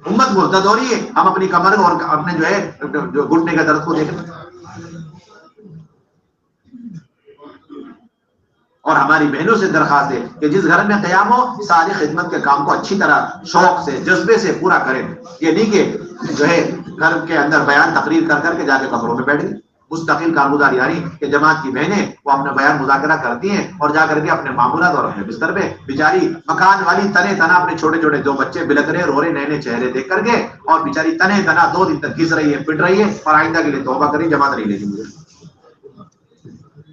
امت مرتد ہو رہی ہے، ہم اپنی کمر اور اپنے جو ہے جو گھٹنے کا درد کو دیکھیں. اور ہماری بہنوں سے درخواست ہے کہ جس گھر میں قیام ہو، ساری خدمت کے کام کو اچھی طرح شوق سے، جذبے سے پورا کریں. یہ نہیں کہ جو ہے گھر کے اندر بیان تقریر کر کے جا کے کمروں میں بیٹھ گئے. مستقل کارگزاری آ رہی کہ جماعت کی بہنیں وہ اپنا بیان مذاکرہ کرتی ہیں اور جا کر کے اپنے معمولات اور اپنے بستر پہ بیچاری مکان والی تنے تنا اپنے چھوٹے چھوٹے 2 بچے بلک رہے، رو رہے، نئے نئے چہرے دیکھ کر کے، اور بیچاری تنے تنا 2 دن تک گھس رہی ہے، پٹ رہی ہے، اور آئندہ کے لیے توبہ کری، جماعت نہیں لے گی. مجھے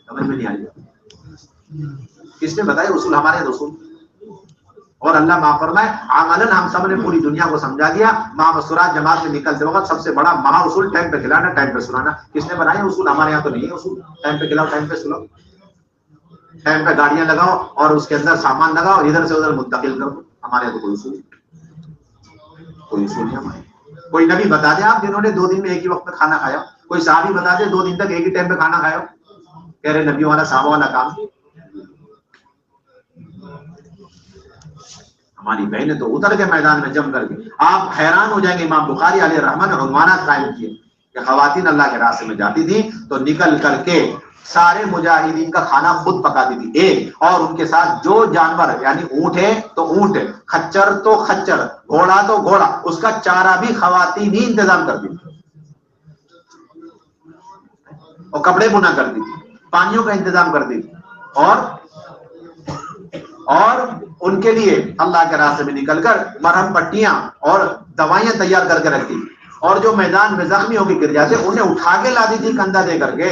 سمجھ میں نہیں آ رہی. کس نے بتایا؟ رسول، ہمارے رسول. اور اللہ معاف فرمائے، عملاً ہم سب نے پوری دنیا کو سمجھا دیا. مامسورات جماعت میں نکلتے وقت سب سے بڑا مہا اصول ٹائم پہ کھلانا، ٹائم پہ سلانا. کس نے بنایا اصول؟ ہمارے یہاں تو نہیں ہے اصول. ٹائم پہ کھلاؤ، ٹائم پہ سلاؤ، ٹائم پہ گاڑیاں لگاؤ اور اس کے اندر سامان لگاؤ، ادھر سے ادھر منتقل کرو. ہمارے یہاں تو کوئی اصول نہیں. ہمارے کوئی نبی بتا دے آپ جنہوں نے 2 دن میں ایک ہی وقت میں کھانا کھایا. کوئی صحابی بتا دے 2 دن تک ایک ہی ٹائم پہ کھانا کھایا. کہہ رہے نبیوں والا صحابہ والا کام. ہماری بہنیں تو اتر کے میدان میں جم کر کے، آپ حیران ہو جائیں گے. امام بخاری علیہ رحمۃ نے عنوانات قائم کیے کہ خواتین اللہ کے راستے میں جاتی تھی تو نکل کر کے سارے مجاہدین کا کھانا خود پکاتی تھی ایک، اور ان کے ساتھ جو جانور، یعنی اونٹ ہے تو اونٹ، خچر تو خچر، گھوڑا تو گھوڑا، اس کا چارہ بھی خواتین ہی انتظام کرتی تھی، اور کپڑے بنا کرتی تھی، پانیوں کا انتظام کرتی تھی، اور ان کے لیے اللہ کے راستے میں نکل کر مرہم پٹیاں اور دوائیاں تیار کر کے رکھتی تھی. اور جو میدان میں زخمی ہو کے گر جاتے انہیں اٹھا کے لاتی تھی کندھا دے کر کے،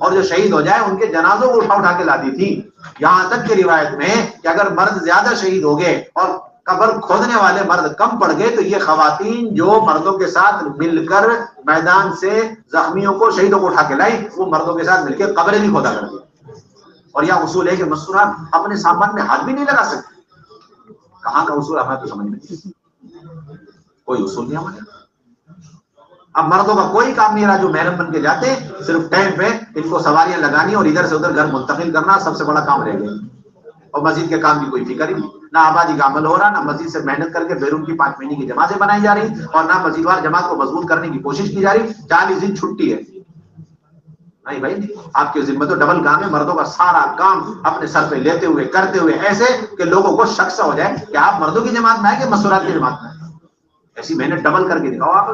اور جو شہید ہو جائے ان کے جنازوں کو اٹھا کے لاتی تھی. یہاں تک کہ روایت میں کہ اگر مرد زیادہ شہید ہو گئے اور قبر کھودنے والے مرد کم پڑ گئے تو یہ خواتین جو مردوں کے ساتھ مل کر میدان سے زخمیوں کو، شہیدوں کو اٹھا کے لائی، وہ مردوں کے ساتھ مل کے قبریں بھی کھودا کرتی. اور یہ اصول ہے کہ مستورات اپنے سامان میں ہاتھ بھی نہیں لگا سکتے. کہاں کا اصول؟ ہمیں تو سمجھ نہیں، کوئی اصول نہیں ہمارے. اب مردوں کا کوئی کام نہیں رہا جو محرم بن کے جاتے، صرف ٹائم پہ ان کو سواریاں لگانی اور ادھر سے ادھر گھر منتقل کرنا سب سے بڑا کام رہ گیا. اور مسجد کے کام کی کوئی فکر ہی نہیں، نہ آبادی کا عمل ہو رہا، نہ مسجد سے محنت کر کے بیرون کی 5 مہینے کی جماعتیں بنائی جا رہی، اور نہ مسجد وار جماعت کو مضبوط کرنے کی کوشش کی جا رہی. 40 دن چھٹی ہے. نہیں بھائی، آپ کے ذمہ تو ڈبل کام ہے. مردوں کا سارا کام اپنے سر پہ لیتے ہوئے، کرتے ہوئے، ایسے کہ لوگوں کو شک سا ہو جائے کہ آپ مردوں کی جماعت میں آئے کہ مستورات کی جماعت میں آئے. ایسی محنت ڈبل کر کے دکھاؤ آپ.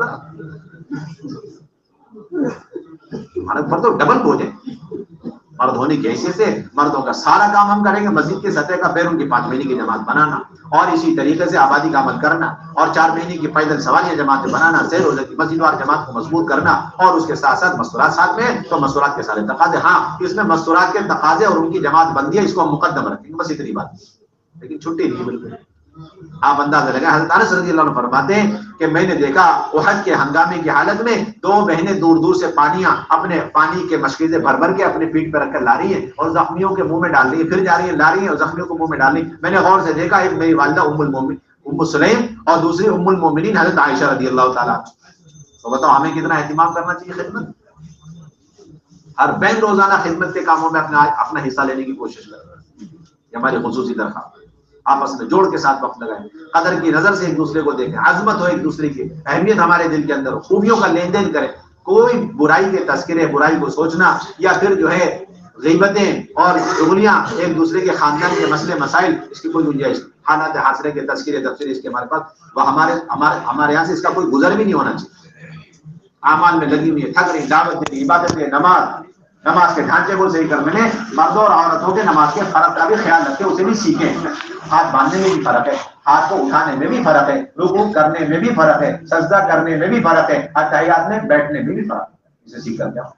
ہمارے پر تو ڈبل بوجھ ہے. مرد ہونے کی حیثیت سے مردوں کا سارا کام ہم کریں گے، مسجد کی سطح کا بیرون کی 5 مہینے کی جماعت بنانا، اور اسی طریقے سے آبادی کا عمل کرنا، اور 4 مہینے کی پیدل سواریاں جماعتیں بنانا، سیر روزہ کی مسجد وار جماعت کو مضبوط کرنا، اور اس کے ساتھ ساتھ مستورات ساتھ میں. تو مستورات کے سارے تقاضے، ہاں اس میں مستورات کے تقاضے اور ان کی جماعت بندی ہے، اس کو ہم مقدم رکھیں گے، بس اتنی بات. لیکن چھٹی نہیں بالکل. آپ اندازہ لگائیں، حضرت انس رضی اللہ عنہ فرماتے ہیں کہ میں نے دیکھا احد کے ہنگامے کی حالت میں دو بہنیں دور دور سے اپنے پانی کے مشکیزیں بھر بھر کے اپنے پیٹ پہ رکھ کر لا رہی ہیں اور زخمیوں کے منہ میں ڈال رہی ہیں، پھر جا رہی ہیں لا رہی ہیں اور زخمیوں کو منہ میں ڈال رہی ہیں۔ میں نے غور سے دیکھا، ایک میری والدہ ام سلیم اور دوسری ام المومنین حضرت عائشہ رضی اللہ تعالیٰ۔ تو بتاؤ ہمیں کتنا اہتمام کرنا چاہیے خدمت۔ ہر بہن روزانہ خدمت کے کاموں میں اپنا حصہ لینے کی کوشش کرے، یہ ہماری خصوصی درخواست۔ آپس میں جوڑ کے ساتھ وقت لگائیں، قدر کی نظر سے ایک دوسرے کو دیکھیں، عظمت ہو ایک دوسرے کی، اہمیت ہمارے دل کے اندر ہو، خوبیوں کا لین دین کریں۔ کوئی برائی کے تذکرے، برائی کو سوچنا یا پھر جو ہے غیبتیں اور چغلیاں، ایک دوسرے کے خاندان کے مسئلے مسائل، اس کی کوئی گنجائش نہیں۔ حالات حاضرے کے تذکرے تبصرے اس کے ہمارے پاس، وہ ہمارے یہاں سے اس کا کوئی گزر بھی نہیں ہونا چاہیے۔ اعمال میں لگی ہوئی ہے، تھک رہی، دعوت دینی، عبادت ہے، نماز کے ڈھانچے کو صحیح کرنے میں مردوں اور عورتوں کے نماز کے فرق کا بھی خیال رکھیں، اسے بھی سیکھیں۔ ہاتھ باندھنے میں بھی فرق ہے، ہاتھ کو اٹھانے میں بھی فرق ہے، رکوع کرنے میں بھی فرق ہے، سجدہ کرنے میں بھی فرق ہے، اتحیات میں بیٹھنے میں بھی فرق ہے۔ اسے سیکھ کر جاؤ۔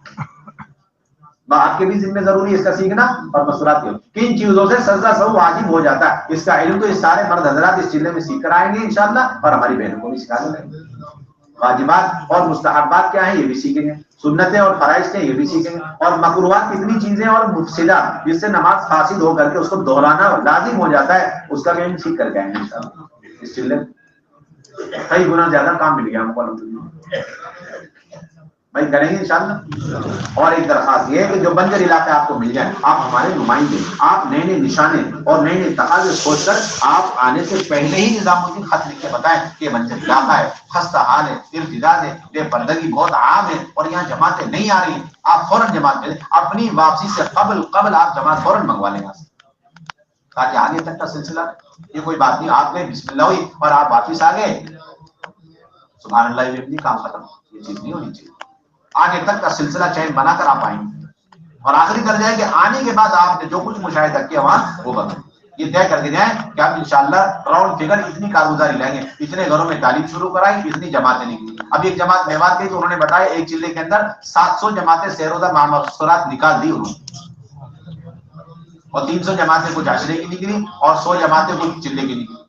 آپ کے بھی ذمہ ضروری ہے اس کا سیکھنا اور مشورات کی۔ کن چیزوں سے سجدہ سہو واجب ہو جاتا ہے، اس کا علم تو یہ سارے مرد حضرات اس چلے میں سیکھ کر آئیں گے انشاءاللہ، اور ہماری بہنوں کو بھی سکھا دیں گے۔ واجبات اور مستحبات کیا ہیں یہ بھی سیکھیں گے، سنتیں اور فرائض کیا یہ بھی سیکھیں گے، اور مکروہات کتنی چیزیں اور مفسدہ جس سے نماز فاسد ہو کر کے اس کو دہرانا لازم ہو جاتا ہے، اس کا بھی ہم سیکھ کر کے آئیں گے انشاءاللہ۔ اس چلے کئی گنا زیادہ کام مل گیا ہم کو بھائی، کریں گے انشاءاللہ۔ اور ایک درخواست یہ ہے کہ جو بنجر علاقے آپ کو مل جائیں، آپ ہمارے نمائندے، آپ نئے نئے نشانے اور نئے نئے تقاضے سوچ کر آپ آنے سے پہلے ہی نظام الدین خط لکھ کے بتائیں کہ بنجر علاقہ ہے، خستہ حال ہے، ارتداد ہے، بے پردگی بہت عام ہے اور یہاں جماعتیں نہیں آ رہی ہیں، آپ فوراً جماعت بھیجیں۔ اپنی واپسی سے قبل آپ جماعت فوراً منگوا لیں یہاں سے، تاکہ آگے تک کا سلسلہ، یہ کوئی بات نہیں آپ گئے بسم اللہ ہوئی اور آپ واپس آ گئے سبحان اللہ یہ بھی کام ختم، یہ چیز نہیں ہونی چاہیے۔ آگے تک کا سلسلہ چین بنا کر آپ آئیں گے، اور آخری درجہ ہے کہ آنے کے بعد آپ نے جو کچھ مشاہدہ کیا وہاں وہ بتائیں، یہ طے کر کے جائیں کہ آپ انشاءاللہ راؤنڈ فگر اتنی کارگزاری لیں گے، اتنے گھروں میں تعلیم شروع کرائی، اتنی جماعتیں نکلی۔ اب ایک جماعت میوات گئی تو انہوں نے بتایا ایک چلے کے اندر 700 جماعتیں سیروزہ معمورات نکال دی انہوں نے، اور 300 جماعتیں کچھ عشرے کی نکلی اور 100 جماعتیں کچھ چلے کی نکلی،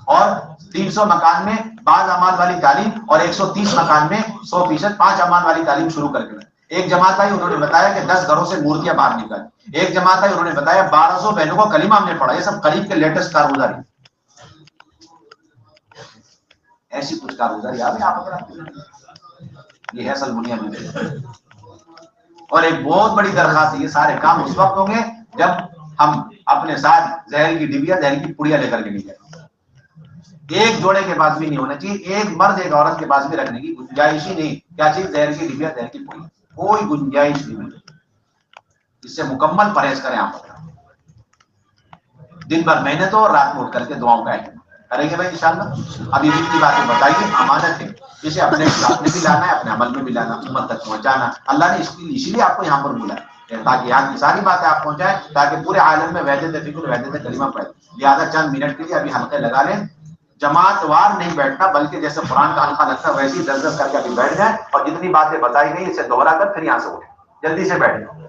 اور 300 مکان میں 5 اعمال والی تعلیم اور 130 مکان میں 100% 5 اعمال والی تعلیم شروع کر کے۔ ایک جماعت آئی انہوں نے بتایا کہ 10 گھروں سے مورتیاں باہر نکالی، ایک جماعت آئی انہوں نے بتایا 1200 بہنوں کو کلمہ ہم نے پڑھا۔ یہ سب قریب کے لیٹسٹ کارگزاری، ایسی کچھ کارگزاری آپ یہ ہے اصل بنیاد۔ اور ایک بہت بڑی درخواست ہے، یہ سارے کام اس وقت ہوں گے جب ہم اپنے ساتھ زہر کی ڈبیا، زہر کی پڑیا لے کر کے نہیں جائیں۔ ایک جوڑے کے پاس بھی نہیں ہونا چاہیے، ایک مرد ایک عورت کے پاس بھی رکھنے کی گنجائش ہی نہیں۔ کیا چیز؟ زہر کی ڈبیا، زہر کی پڑیا، کوئی گنجائش نہیں۔ اس سے مکمل پرہیز کریں آپ، دن بھر محنت ہو اور رات میں اٹھ کر کے دعاؤں کا اہتمام کریں گے بھائی انشاءاللہ۔ اب یہ جتنی باتیں بتائیے امانت ہے، اسے اپنے ساتھ میں بھی لانا ہے، اپنے عمل میں بھی لانا، امت تک پہنچانا۔ اللہ نے اسی لیے آپ کو یہاں پر بلایا تاکہ یہاں کی ساری باتیں آپ پہنچائیں، تاکہ پورے عالم میں وحدت فکر، وحدت کلمہ پڑے۔ لہٰذا چند منٹ کے لیے ابھی حلقے لگا لیں، جماعت وار نہیں بیٹھنا بلکہ جیسے قرآن کا حلقہ لگتا ہے ویسے ہی درجہ کر کے ابھی بیٹھ جائیں، اور جتنی باتیں بتائی گئی اسے دوہرا کر پھر یہاں سے اٹھیں، جلدی سے بیٹھ جائیں۔